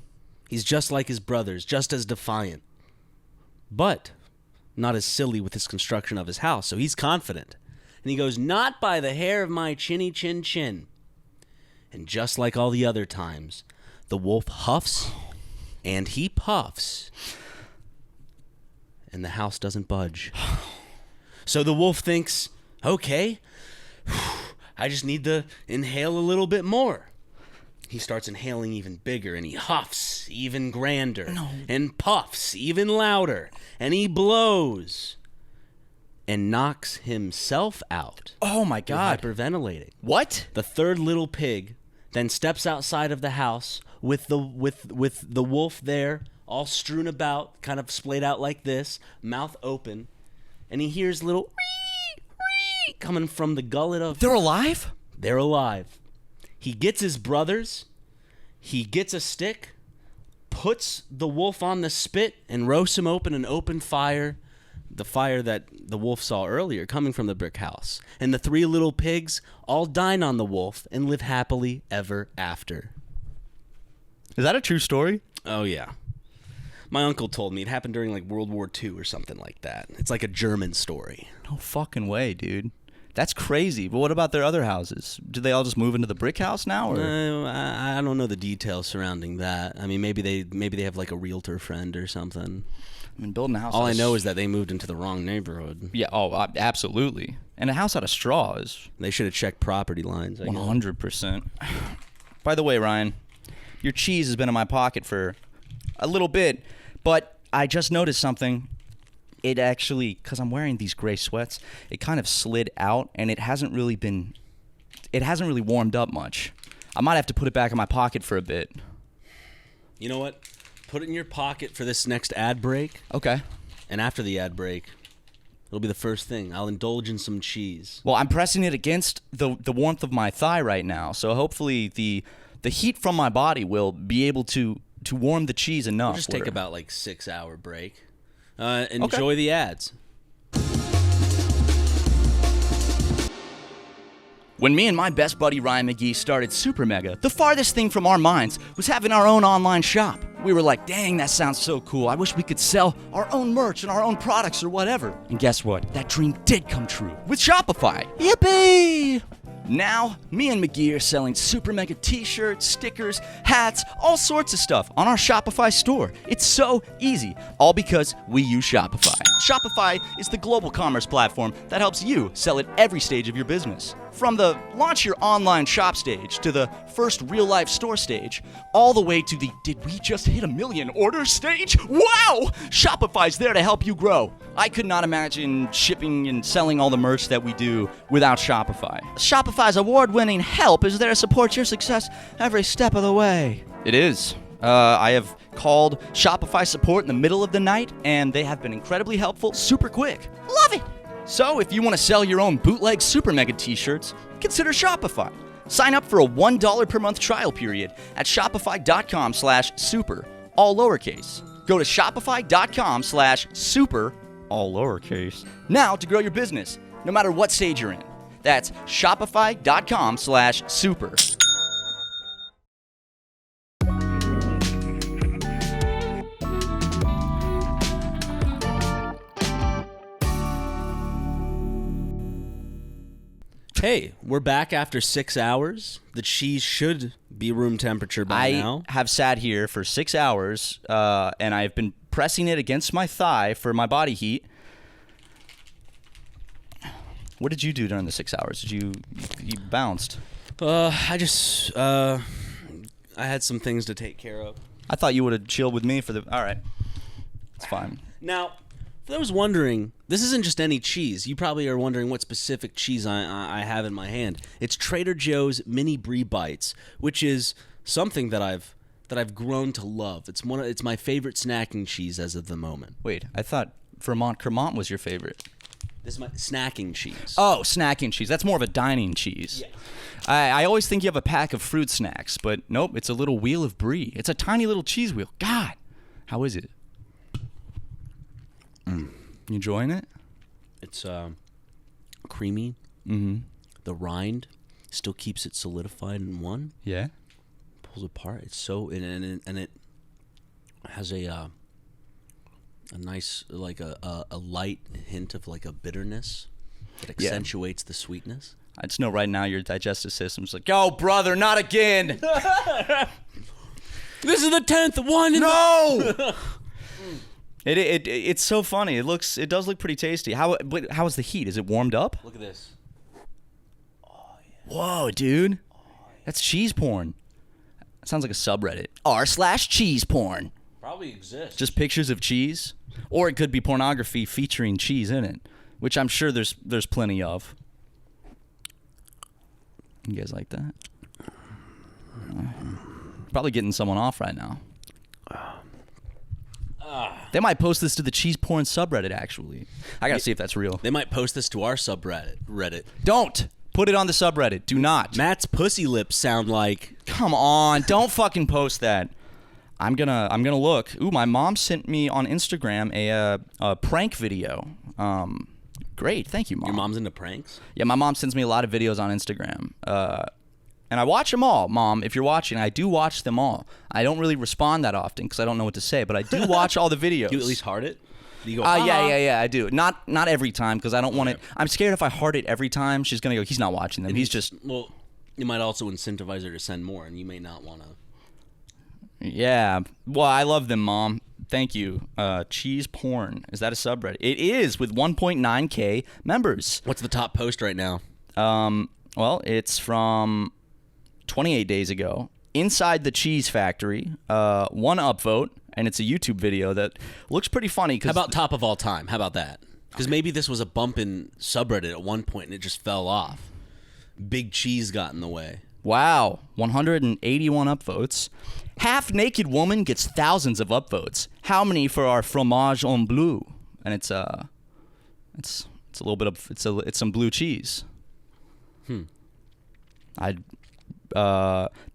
He's just like his brothers, just as defiant. But not as silly with his construction of his house, so he's confident. And he goes, not by the hair of my chinny chin. And just like all the other times, the wolf huffs and he puffs. And the house doesn't budge. So the wolf thinks, okay, I just need to inhale a little bit more. He starts inhaling even bigger, and he huffs even grander, and puffs even louder, and he blows and knocks himself out. Oh, my God. Hyperventilating. What? The third little pig then steps outside of the house with the wolf there, all strewn about, kind of splayed out like this, mouth open, and he hears little wee coming from the gullet of... They're alive? They're alive. He gets his brothers, he gets a stick, puts the wolf on the spit, and roasts him open an open fire, the fire that the wolf saw earlier coming from the brick house. And the three little pigs all dine on the wolf and live happily ever after. Is that a true story? Oh, yeah. My uncle told me it happened during like World War II or something like that. It's like a German story. No fucking way, dude. That's crazy. But what about their other houses? Did they all just move into the brick house now? Or? I don't know the details surrounding that. I mean, maybe they have like a realtor friend or something. I mean, building a house... All I know is that they moved into the wrong neighborhood. Yeah, absolutely. And a house out of straw is... They should have checked property lines. 100%. By the way, Ryan, your cheese has been in my pocket for a little bit, but I just noticed something. It actually, because I'm wearing these gray sweats, it kind of slid out, and it hasn't really warmed up much. I might have to put it back in my pocket for a bit. You know what? Put it in your pocket for this next ad break. Okay. And after the ad break, it'll be the first thing. I'll indulge in some cheese. Well, I'm pressing it against the warmth of my thigh right now, so hopefully the heat from my body will be able to warm the cheese enough. We'll just take about like 6-hour break. Enjoy the ads. When me and my best buddy Ryan McGee started SuperMega, the farthest thing from our minds was having our own online shop. We were like, dang, that sounds so cool. I wish we could sell our own merch and our own products or whatever. And guess what? That dream did come true with Shopify. Yippee! Now, me and McGee are selling SuperMega t-shirts, stickers, hats, all sorts of stuff on our Shopify store. It's so easy, all because we use Shopify. Shopify is the global commerce platform that helps you sell at every stage of your business. From the launch your online shop stage to the first real-life store stage, all the way to the did we just hit 1 million orders stage? Wow! Shopify's there to help you grow. I could not imagine shipping and selling all the merch that we do without Shopify. Shopify's award-winning help is there to support your success every step of the way. It is. I have called Shopify support in the middle of the night, and they have been incredibly helpful, super quick. Love it! So if you want to sell your own bootleg SuperMega t-shirts, consider Shopify. Sign up for a $1 per month trial period at shopify.com/super, all lowercase. Go to shopify.com/super, all lowercase, now to grow your business, no matter what stage you're in. That's shopify.com/super. Hey, we're back after 6 hours. The cheese should be room temperature by now. I have sat here for 6 hours, and I've been pressing it against my thigh for my body heat. What did you do during the 6 hours? Did you bounced? I had some things to take care of. I thought you would have chilled with me for the... All right. It's fine. Now, for those wondering, this isn't just any cheese. You probably are wondering what specific cheese I have in my hand. It's Trader Joe's Mini Brie Bites, which is something that I've grown to love. It's my favorite snacking cheese as of the moment. Wait, I thought Vermont Cremant was your favorite. This is my snacking cheese. Oh, snacking cheese. That's more of a dining cheese. Yeah. I always think you have a pack of fruit snacks, but nope, it's a little wheel of brie. It's a tiny little cheese wheel. God, how is it? You enjoying it? It's creamy. Mm-hmm. The rind still keeps it solidified in one. Yeah. Pulls apart. It's so and it has a nice like a light hint of like a bitterness that accentuates the sweetness. I just know right now your digestive system's like, oh, brother, not again. This is the 10th one. No. It's so funny. It does look pretty tasty. How is the heat? Is it warmed up? Look at this. Oh, yeah. Whoa, dude. That's cheese porn. That sounds like a subreddit. r/cheese porn. Probably exists. Just pictures of cheese, or it could be pornography featuring cheese in it, which I'm sure there's plenty of. You guys like that? Probably getting someone off right now. They might post this to the cheese porn subreddit, actually. I gotta see if that's real. They might post this to our Reddit. Don't put it on the subreddit. Do not. Matt's pussy lips sound like... Come on. Don't fucking post that. I'm gonna look. Ooh, my mom sent me on Instagram a prank video. Great. Thank you, Mom. Your mom's into pranks? Yeah, my mom sends me a lot of videos on Instagram. And I watch them all, Mom. If you're watching, I do watch them all. I don't really respond that often because I don't know what to say, but I do watch all the videos. Do you at least heart it? Do you go, yeah, I do. Not every time because I don't want it. I'm scared if I heart it every time, she's going to go, he's not watching them. He's just... Well, you might also incentivize her to send more, and you may not want to... Yeah. Well, I love them, Mom. Thank you. Cheese porn. Is that a subreddit? It is, with 1.9K members. What's the top post right now? Well, it's from 28 days ago. Inside the Cheese Factory. One upvote, and it's a YouTube video that looks pretty funny. How about top of all time? How about that? Because maybe this was a bump in subreddit at one point, and it just fell off. Big Cheese got in the way. Wow. 181 upvotes. Half-naked woman gets thousands of upvotes. How many for our fromage en bleu? And it's a little bit of it's some blue cheese. The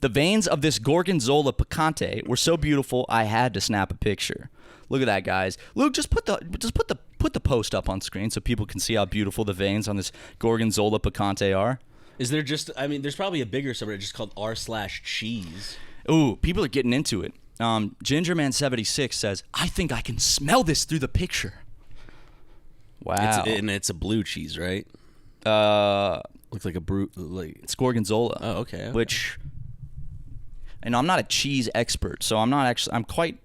veins of this gorgonzola picante were so beautiful I had to snap a picture. Look at that, guys. Luke, just put the post up on screen so people can see how beautiful the veins on this gorgonzola picante are. Is there just? I mean, there's probably a bigger subreddit just called r/cheese. Ooh, people are getting into it. Gingerman76 says, I think I can smell this through the picture. Wow. It's a blue cheese, right? Looks like it's gorgonzola. Oh, okay. Which, and I'm not a cheese expert, so I'm quite.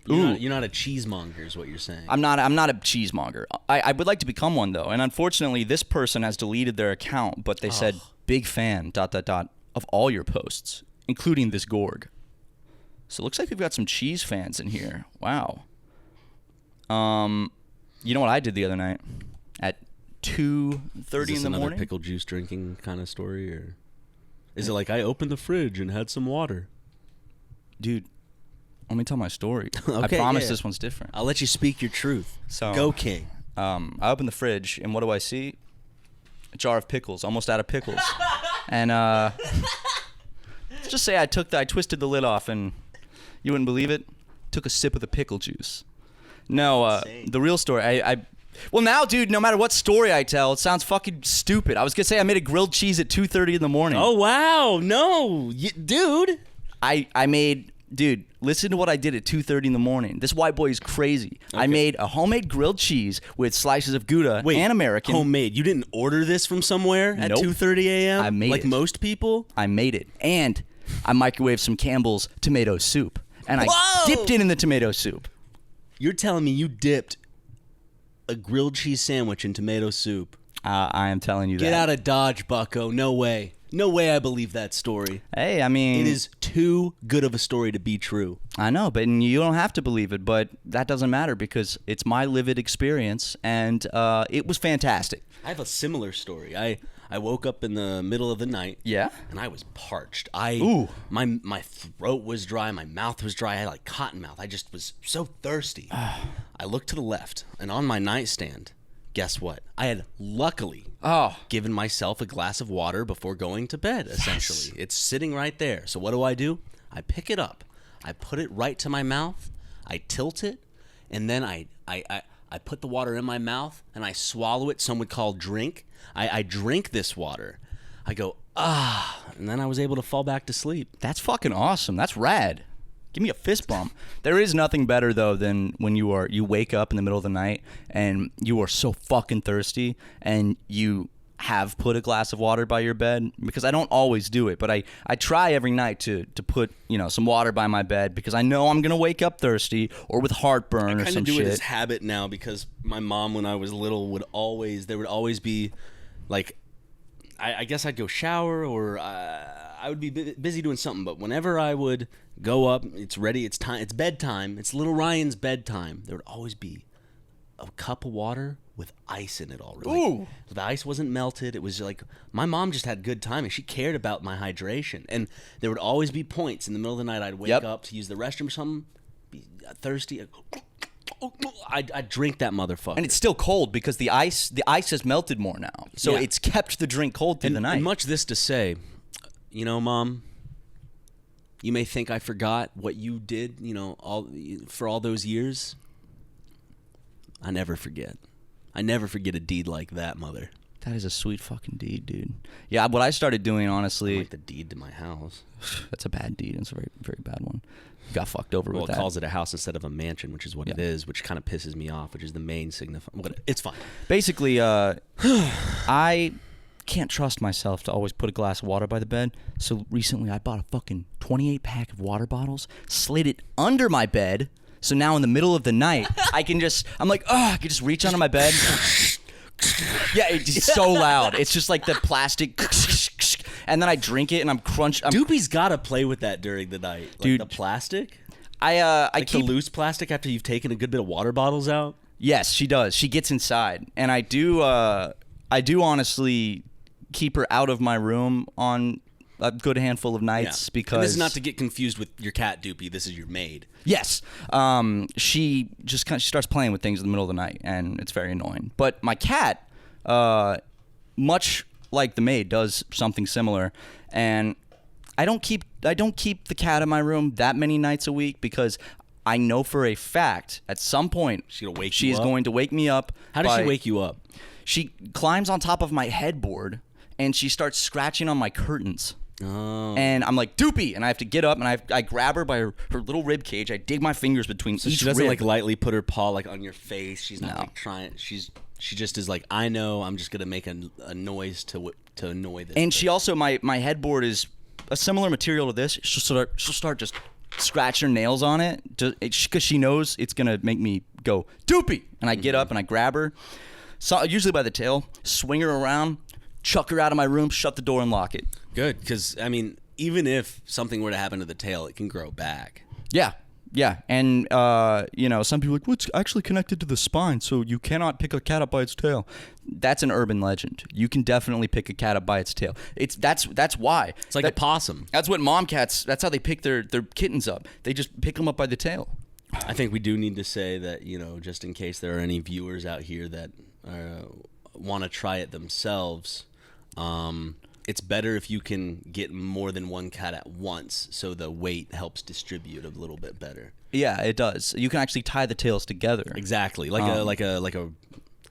You're not a cheesemonger, is what you're saying. I'm not a cheesemonger. I would like to become one though, and unfortunately, this person has deleted their account, but they said big fan ... of all your posts, including this gorg. So it looks like we've got some cheese fans in here. Wow. You know what I did the other night at 2:30 in the morning? Pickle juice drinking kind of story, or is it like I opened the fridge and had some water? Dude, let me tell my story. Okay, I promise this one's different. I'll let you speak your truth. So, go King. I open the fridge, and what do I see? A jar of pickles, almost out of pickles. And let's just say I twisted the lid off, and you wouldn't believe it, took a sip of the pickle juice. No, the real story, Well, now, dude, no matter what story I tell, it sounds fucking stupid. I was going to say I made a grilled cheese at 2:30 in the morning. Oh, wow. No. Dude. I made... Dude, listen to what I did at 2:30 in the morning. This white boy is crazy. Okay. I made a homemade grilled cheese with slices of Gouda and American. Homemade? You didn't order this from somewhere at 2:30 a.m.? I made it. Like most people? I made it. And I microwaved some Campbell's tomato soup. And I dipped it in the tomato soup. You're telling me you dipped a grilled cheese sandwich in tomato soup? I am telling you that. Get out of Dodge, bucko. No way. No way I believe that story. Hey, I mean... It is too good of a story to be true. I know, but you don't have to believe it, but that doesn't matter because it's my lived experience, and it was fantastic. I have a similar story. I woke up in the middle of the night. Yeah? And I was parched. My throat was dry. My mouth was dry. I had like cotton mouth. I just was so thirsty. I looked to the left, and on my nightstand... Guess what? I had luckily given myself a glass of water before going to bed, essentially. Yes. It's sitting right there. So what do? I pick it up. I put it right to my mouth. I tilt it. And then I put the water in my mouth and I swallow it. Some would call drink. I drink this water. I go, and then I was able to fall back to sleep. That's fucking awesome. That's rad. Give me a fist bump. There is nothing better though than when you wake up in the middle of the night and you are so fucking thirsty and you have put a glass of water by your bed, because I don't always do it, but I try every night to put some water by my bed because I know I'm gonna wake up thirsty or with heartburn or some shit. I kind of do it as habit now because my mom, when I was little, would always be like, I guess I'd go shower or I would be busy doing something, but whenever I would go up, it's ready, it's time, it's bedtime, it's little Ryan's bedtime, there would always be a cup of water with ice in it already. Ooh. So the ice wasn't melted. It was like, my mom just had good timing. She cared about my hydration. And there would always be points in the middle of the night I'd wake up to use the restroom or something, be thirsty, I'd drink that motherfucker. And it's still cold because the ice has melted more now. So it's kept the drink cold through the night. And much this to say, Mom, you may think I forgot what you did, for all those years. I never forget. I never forget a deed like that, Mother. That is a sweet fucking deed, dude. Yeah, what I started doing, honestly... Like the deed to my house. That's a bad deed. It's a very, very bad one. Got fucked over with that. Well, it calls it a house instead of a mansion, which is what it is, which kind of pisses me off, which is the main signifier. It's fine. Basically, I can't trust myself to always put a glass of water by the bed, so recently I bought a fucking 28-pack of water bottles, slid it under my bed, so now in the middle of the night, I can just reach under my bed. Yeah, it's so loud. It's just like the plastic, and then I drink it and I'm Doopy's gotta play with that during the night, like dude, the plastic. I keep the loose plastic after you've taken a good bit of water bottles out. Yes, she does. She gets inside, and I do honestly keep her out of my room on a good handful of nights because and this is not to get confused with your cat Doopy. This is your maid. Yes, she just she starts playing with things in the middle of the night, and it's very annoying. But my cat, much like the maid, does something similar, and I don't keep the cat in my room that many nights a week because I know for a fact at some point she is going to wake me up. How does she wake you up? She climbs on top of my headboard and she starts scratching on my curtains. Oh. And I'm like, Doopy, and I have to get up and I grab her by her little rib cage. I dig my fingers between each rib. She doesn't like lightly put her paw like on your face. She's not like trying. She just is like, I know I'm just gonna make a noise to annoy this. And she also my headboard is a similar material to this. She'll start just scratch her nails on it because she knows it's gonna make me go Doopy, and I get up and I grab her, so usually by the tail, swing her around, chuck her out of my room, shut the door and lock it. Good, because I mean, even if something were to happen to the tail, it can grow back. Yeah, and some people are like, well, it's actually connected to the spine, so you cannot pick a cat up by its tail. That's an urban legend. You can definitely pick a cat up by its tail. That's why. It's like a possum. That's what mom cats. That's how they pick their kittens up. They just pick them up by the tail. I think we do need to say that, just in case there are any viewers out here that want to try it themselves. It's better if you can get more than one cat at once, so the weight helps distribute a little bit better. Yeah, it does. You can actually tie the tails together. Exactly, like a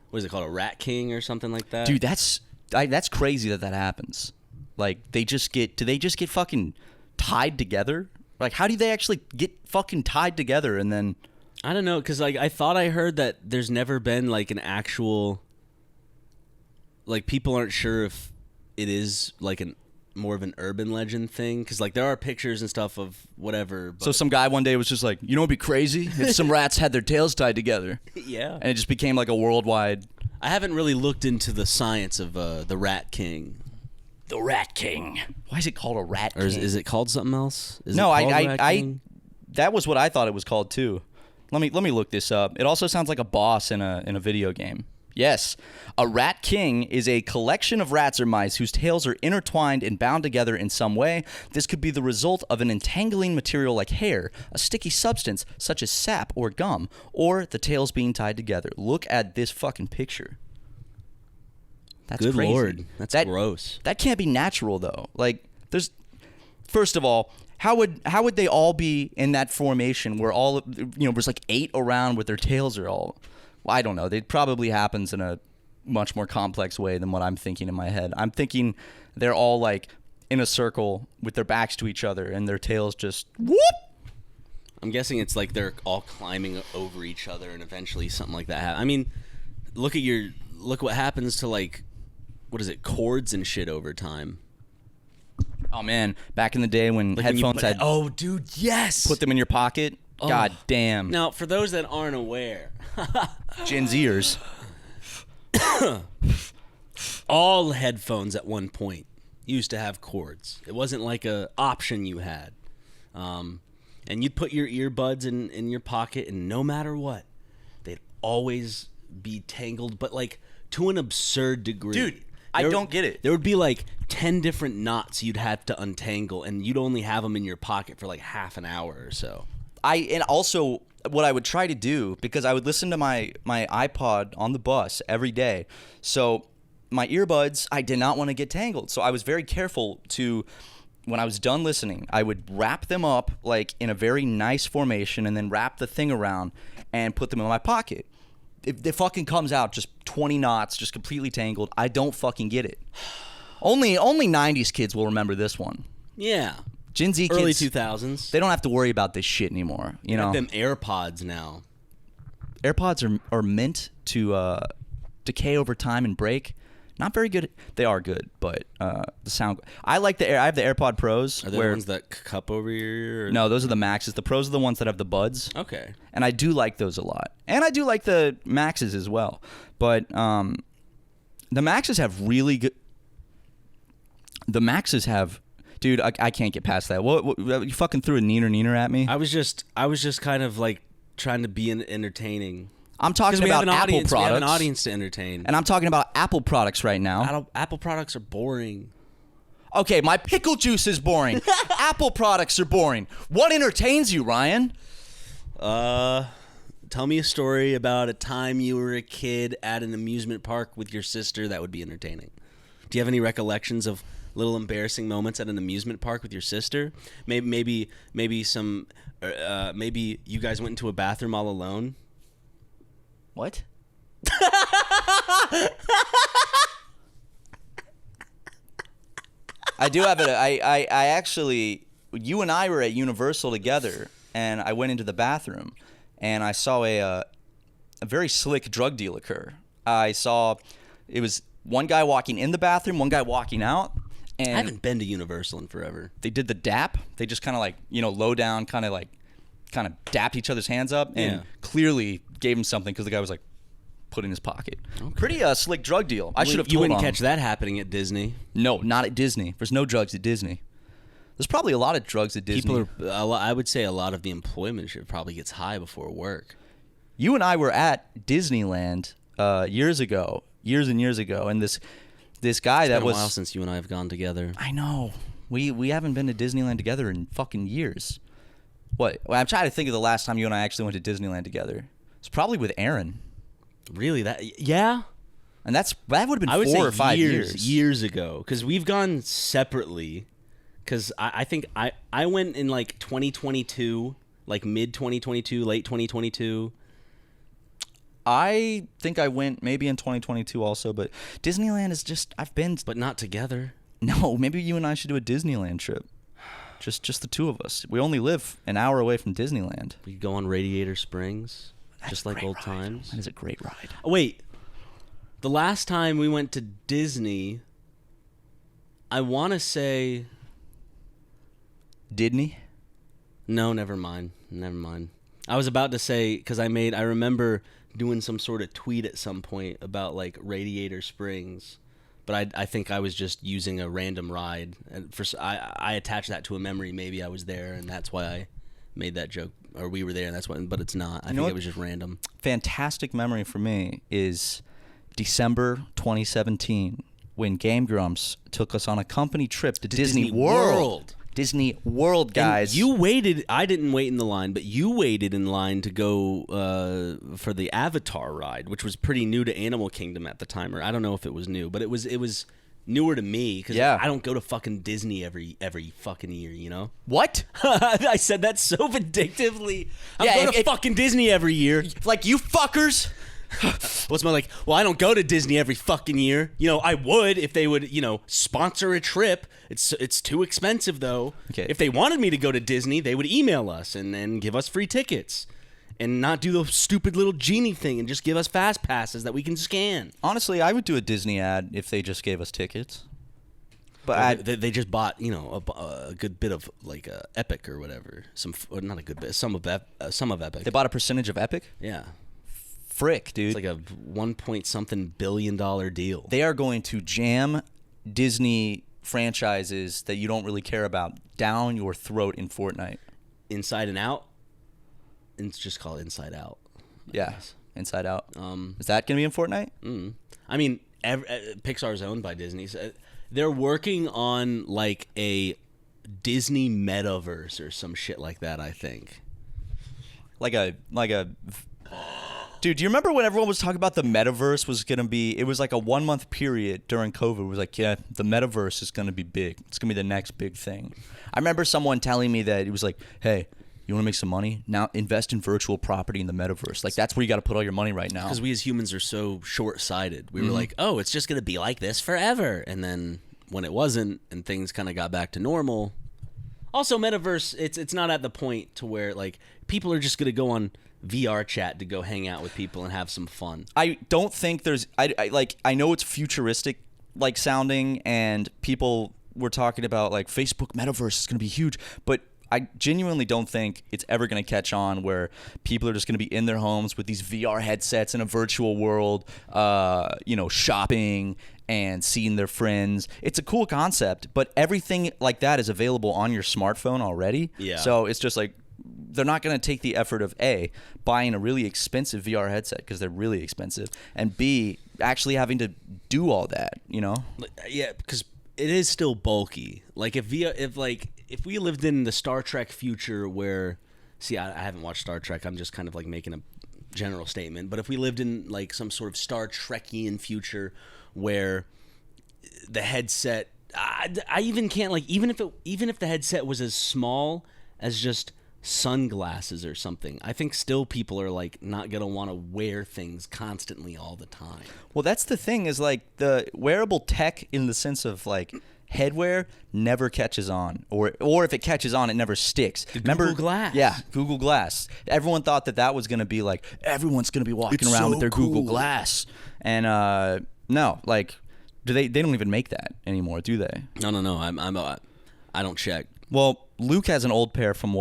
what is it called, a rat king or something like that? Dude, that's crazy that happens. Like, do they just get fucking tied together? Like, how do they actually get fucking tied together and then... I don't know, because, like, I thought I heard that there's never been, like, an actual... Like, people aren't sure if it is, like, more of an urban legend thing. Because, like, there are pictures and stuff of whatever. But... So some guy one day was just like, you know what'd be crazy? If some rats had their tails tied together. Yeah. And it just became, like, a worldwide... I haven't really looked into the science of the Rat King. The Rat King. Why is it called a Rat King? Or is it called something else? No, I that was what I thought it was called too. Let me look this up. It also sounds like a boss in a video game. Yes. A rat king is a collection of rats or mice whose tails are intertwined and bound together in some way. This could be the result of an entangling material like hair, a sticky substance such as sap or gum, or the tails being tied together. Look at this fucking picture. That's Good crazy. Lord. That's gross. That can't be natural though. Like, there's... First of all, how would they all be in that formation where all, there's like 8 around with their tails are all... Well, I don't know. It probably happens in a much more complex way than what I'm thinking in my head. I'm thinking they're all like in a circle with their backs to each other and their tails just whoop. I'm guessing it's like they're all climbing over each other and eventually something like that happens. I mean, look what happens to, like, what is it, cords and shit over time. Oh man, back in the day when headphones had... Oh, dude, yes! Put them in your pocket. Oh. God damn. Now, for those that aren't aware... Gen Zers. All headphones at one point used to have cords. It wasn't like a option you had. And you'd put your earbuds in your pocket, and no matter what, they'd always be tangled, but like to an absurd degree. Dude, I don't get it. There would be like 10 different knots you'd have to untangle, and you'd only have them in your pocket for like half an hour or so. And also, what I would try to do, because I would listen to my iPod on the bus every day, so my earbuds, I did not want to get tangled. So I was very careful to, when I was done listening, I would wrap them up like in a very nice formation and then wrap the thing around and put them in my pocket. If it fucking comes out just 20 knots, just completely tangled, I don't fucking get it. Only 90s kids will remember this one. Yeah. Gen Z kids, early 2000s. They don't have to worry about this shit anymore. You know, them AirPods now. AirPods are meant to decay over time and break. Not very good. They are good, but the sound. I like I have the AirPod Pros. Are they the ones that cup over your ear? Or? No, those are the Maxes. The Pros are the ones that have the buds. Okay. And I do like those a lot, and I do like the Maxes as well. But the Maxes have really good. The Maxes have. Dude, I can't get past that. What you fucking threw a neener at me? I was just kind of like trying to be entertaining. I'm talking about Apple products. We have an audience to entertain. And I'm talking about Apple products right now. Apple products are boring. Okay, my pickle juice is boring. Apple products are boring. What entertains you, Ryan? Tell me a story about a time you were a kid at an amusement park with your sister. That would be entertaining. Do you have any recollections of little embarrassing moments at an amusement park with your sister? Maybe some. Maybe you guys went into a bathroom all alone. What? I do have it. I actually, you and I were at Universal together, and I went into the bathroom, and I saw a very slick drug deal occur. I saw it was one guy walking in the bathroom, one guy walking out. And I haven't been to Universal in forever. They did the dap. They just kind of like, low down, kind of dapped each other's hands up, and clearly gave him something because the guy was like put in his pocket. Okay. Pretty slick drug deal. I should have told You wouldn't him. catch that happening at Disney. No, not at Disney. There's no drugs at Disney. There's probably a lot of drugs at Disney. I would say a lot of the employment shit probably gets high before work. You and I were at Disneyland years and years ago, and this guy It's that been was a while since you and I have gone together. I know. We haven't been to Disneyland together in fucking years. What? Well, I'm trying to think of the last time you and I actually went to Disneyland together. It's probably with Aaron. Really? Yeah? And that would have been I would 4 say or 5 years. Years ago. Because we've gone separately. Because I think I went in like 2022, like mid 2022, late 2022. I think I went maybe in 2022 also, but Disneyland is just, I've been. But not together. No, maybe you and I should do a Disneyland trip. Just the two of us. We only live an hour away from Disneyland. We could go on Radiator Springs, just like old ride. times. That is a great ride. Oh, wait. The last time we went to Disney, I want to say... Disney? No, never mind. I was about to say, because I remember doing some sort of tweet at some point about, like, Radiator Springs, but I think I was just using a random ride. And I attached that to a memory. Maybe I was there, and that's why I made that joke, or we were there, and that's why, but it's not. I think it was just random. Fantastic memory for me is December 2017, when Game Grumps took us on a company trip to Disney World. Disney World, guys. And you waited. I didn't wait in the line, but you waited in line to go for the Avatar ride, which was pretty new to Animal Kingdom at the time. Or I don't know if it was new, but it was newer to me because I don't go to fucking Disney every fucking year. You know what? I said that so vindictively. I'm going to fucking Disney every year. Like, you fuckers. What's my well, I don't go to Disney every fucking year. You know, I would if they would, sponsor a trip. It's too expensive though. Okay. If they wanted me to go to Disney, they would email us and then give us free tickets and not do the stupid little genie thing and just give us fast passes that we can scan. Honestly, I would do a Disney ad if they just gave us tickets. But they just bought, a good bit of like Epic or whatever. Not a good bit, some of Epic. They bought a percentage of Epic? Yeah. Frick, dude. It's like a 1-point-something billion deal. They are going to jam Disney franchises that you don't really care about down your throat in Fortnite. Inside and Out? It's just called Inside Out. I guess. Inside Out. Is that going to be in Fortnite? I mean, Pixar's owned by Disney. So they're working on like a Disney metaverse or some shit like that, I think. Like a Dude, do you remember when everyone was talking about the metaverse was going to be, it was like a 1-month period during COVID. It was like, yeah, the metaverse is going to be big. It's going to be the next big thing. I remember someone telling me that it was like, hey, you want to make some money? Now invest in virtual property in the metaverse. Like, that's where you got to put all your money right now. Because we as humans are so short-sighted. We were like, oh, it's just going to be like this forever. And then when it wasn't and things kind of got back to normal. Also, metaverse, it's not at the point to where, like, people are just going to go on VR chat to go hang out with people and have some fun. I don't think there's I know it's futuristic like sounding, and people were talking about like Facebook metaverse is going to be huge, but I genuinely don't think it's ever going to catch on where people are just going to be in their homes with these VR headsets in a virtual world, shopping and seeing their friends. It's a cool concept, but everything like that is available on your smartphone already. Yeah. So it's just like, they're not going to take the effort of A, buying a really expensive VR headset because they're really expensive, and B, actually having to do all that, Yeah, because it is still bulky. Like if we lived in the Star Trek future where, I haven't watched Star Trek. I'm just kind of like making a general statement. But if we lived in like some sort of Star Trekian future where the headset, I even can't even if the headset was as small as just sunglasses or something, I think still people are like not gonna want to wear things constantly all the time. Well, that's the thing is like the wearable tech in the sense of like headwear never catches on, or if it catches on, it never sticks. Google Glass. Yeah, Google Glass. Everyone thought that was gonna be like everyone's gonna be walking around with their Google Glass, and no, like they don't even make that anymore, do they? No. I don't check. Well, Luke has an old pair from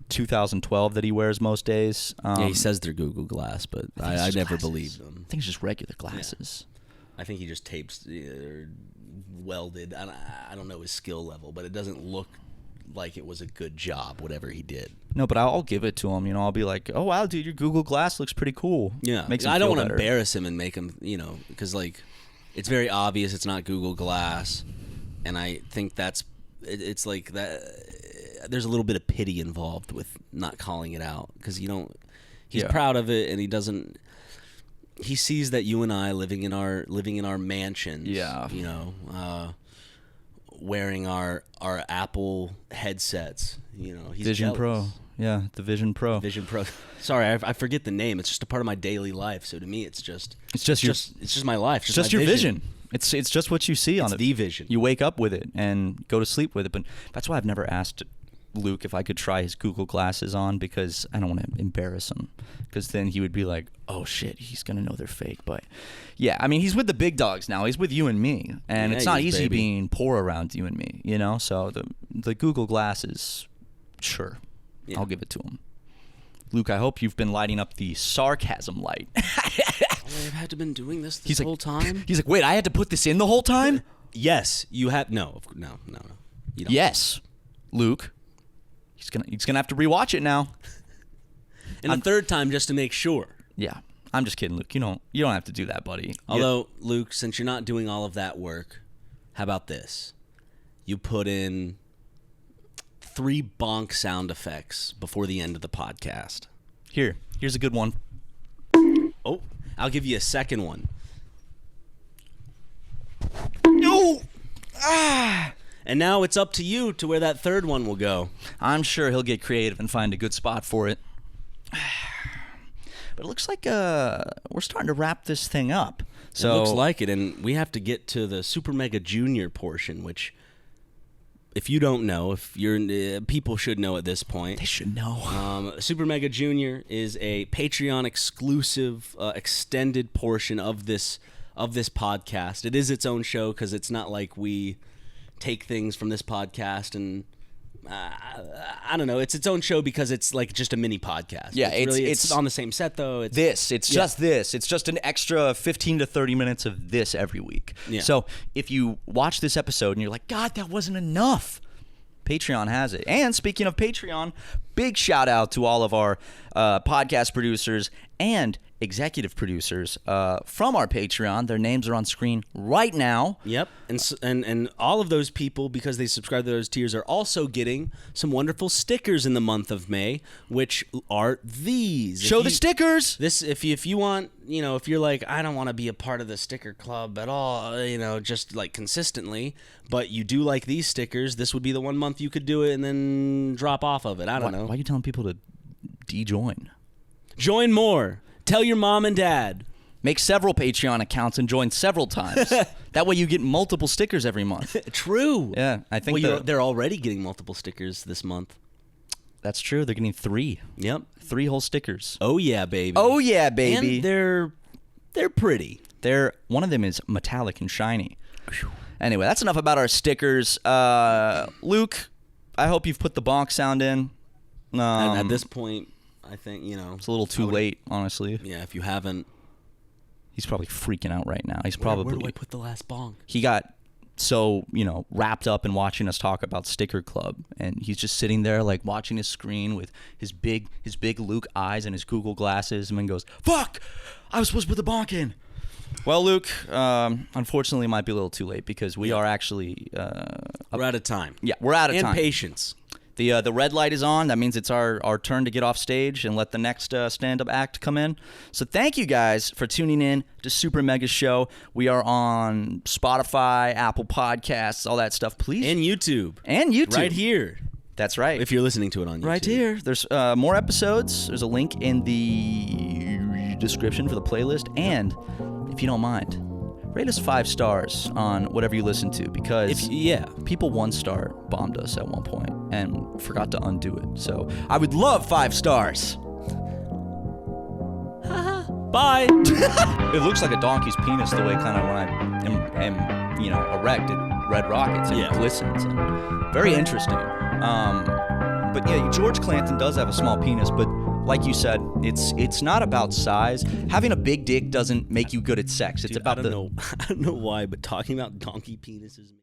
2012 that he wears most days. Yeah, he says they're Google Glass, but I never believe them. I think it's just regular glasses. Yeah. I think he just tapes welded. I don't know his skill level, but it doesn't look like it was a good job, whatever he did. No, but I'll give it to him. I'll be like, oh, wow, dude, your Google Glass looks pretty cool. Yeah. Makes him I don't feel want to better. embarrass him and make him, because, like, it's very obvious it's not Google Glass. And I think it's like that. There's a little bit of pity involved with not calling it out because he's proud of it, and he sees that you and I living in our mansions, wearing our Apple headsets, he's Vision jealous. Pro. Yeah, the Vision Pro. Vision Pro. Sorry, I forget the name. It's just a part of my daily life. So to me, it's just my life. It's just your vision. It's just what you see on it. The vision. You wake up with it and go to sleep with it. But that's why I've never asked Luke if I could try his Google glasses on, because I don't want to embarrass him, because then he would be like, oh shit, he's gonna know they're fake. But yeah, I mean, he's with the big dogs now. He's with you and me, and it's not easy being poor around you and me, you know. So the Google glasses, sure, I'll give it to him. Luke, I hope you've been lighting up the sarcasm light. I've had to been doing this whole time. He's like, wait, I had to put this in the whole time? Yes, you have. No. You don't. Yes, Luke. He's gonna have to rewatch it now. And a third time just to make sure. Yeah, I'm just kidding, Luke. You don't have to do that, buddy. Although, Luke, since you're not doing all of that work, how about this? You put in 3 bonk sound effects before the end of the podcast. Here's a good one. Oh, I'll give you a second one. No! And now it's up to you to where that third one will go. I'm sure he'll get creative and find a good spot for it. But it looks like we're starting to wrap this thing up. So It looks like it, and we have to get to the SuperMega Junior portion, which, if you don't know, if you're people should know at this point. They should know. SuperMega Junior is a Patreon exclusive extended portion of this podcast. It is its own show because it's not like we take things from this podcast and I don't know. It's its own show because it's like just a mini podcast. Yeah, it's on the same set though. It's just an extra 15 to 30 minutes of this every week. Yeah. So if you watch this episode and you're like, God, that wasn't enough, Patreon has it. And speaking of Patreon, big shout out to all of our podcast producers and executive producers from our Patreon. Their names are on screen right now. Yep, and all of those people, because they subscribe to those tiers, are also getting some wonderful stickers in the month of May, which are these. Show the stickers. This, if you want, you know, if you're like, I don't want to be a part of the sticker club at all, you know, just like consistently, but you do like these stickers, this would be the 1 month you could do it and then drop off of it. I don't know. Why are you telling people to de-join? Join more. Tell your mom and dad. Make several Patreon accounts and join several times. That way you get multiple stickers every month. True. Yeah, I think they're already getting multiple stickers this month. That's true. They're getting 3. Yep. 3 whole stickers. Oh yeah, baby. Oh yeah, baby. And they're pretty. One of them is metallic and shiny. Anyway, that's enough about our stickers. Luke, I hope you've put the bonk sound in. At this point, I think, you know, it's a little too late, honestly. Yeah, if you haven't. He's probably freaking out right now. Where do I put the last bonk? He got so, you know, wrapped up in watching us talk about Sticker Club, and he's just sitting there like watching his screen with his big Luke eyes and his Google glasses, and then goes, "Fuck! I was supposed to put the bonk in." Well, Luke, unfortunately, it might be a little too late because we are actually we're out of time. Yeah, we're out of time. And patience. The red light is on. That means it's our turn to get off stage and let the next stand-up act come in. So thank you guys for tuning in to Super Mega Show. We are on Spotify, Apple Podcasts, all that stuff. Please. And YouTube. Right here. That's right. If you're listening to it on YouTube. Right here. There's more episodes. There's a link in the description for the playlist. And if you don't mind, rate us 5 stars on whatever you listen to, because people 1-star bombed us at one point and forgot to undo it. So I would love 5 stars. Bye. It looks like a donkey's penis the way kind of when I am you know, erect, it red rockets and it glistens. And very interesting. But yeah, George Clanton does have a small penis, but like you said, it's not about size. Having a big dick doesn't make you good at sex. It's about I don't know why, but talking about donkey penises.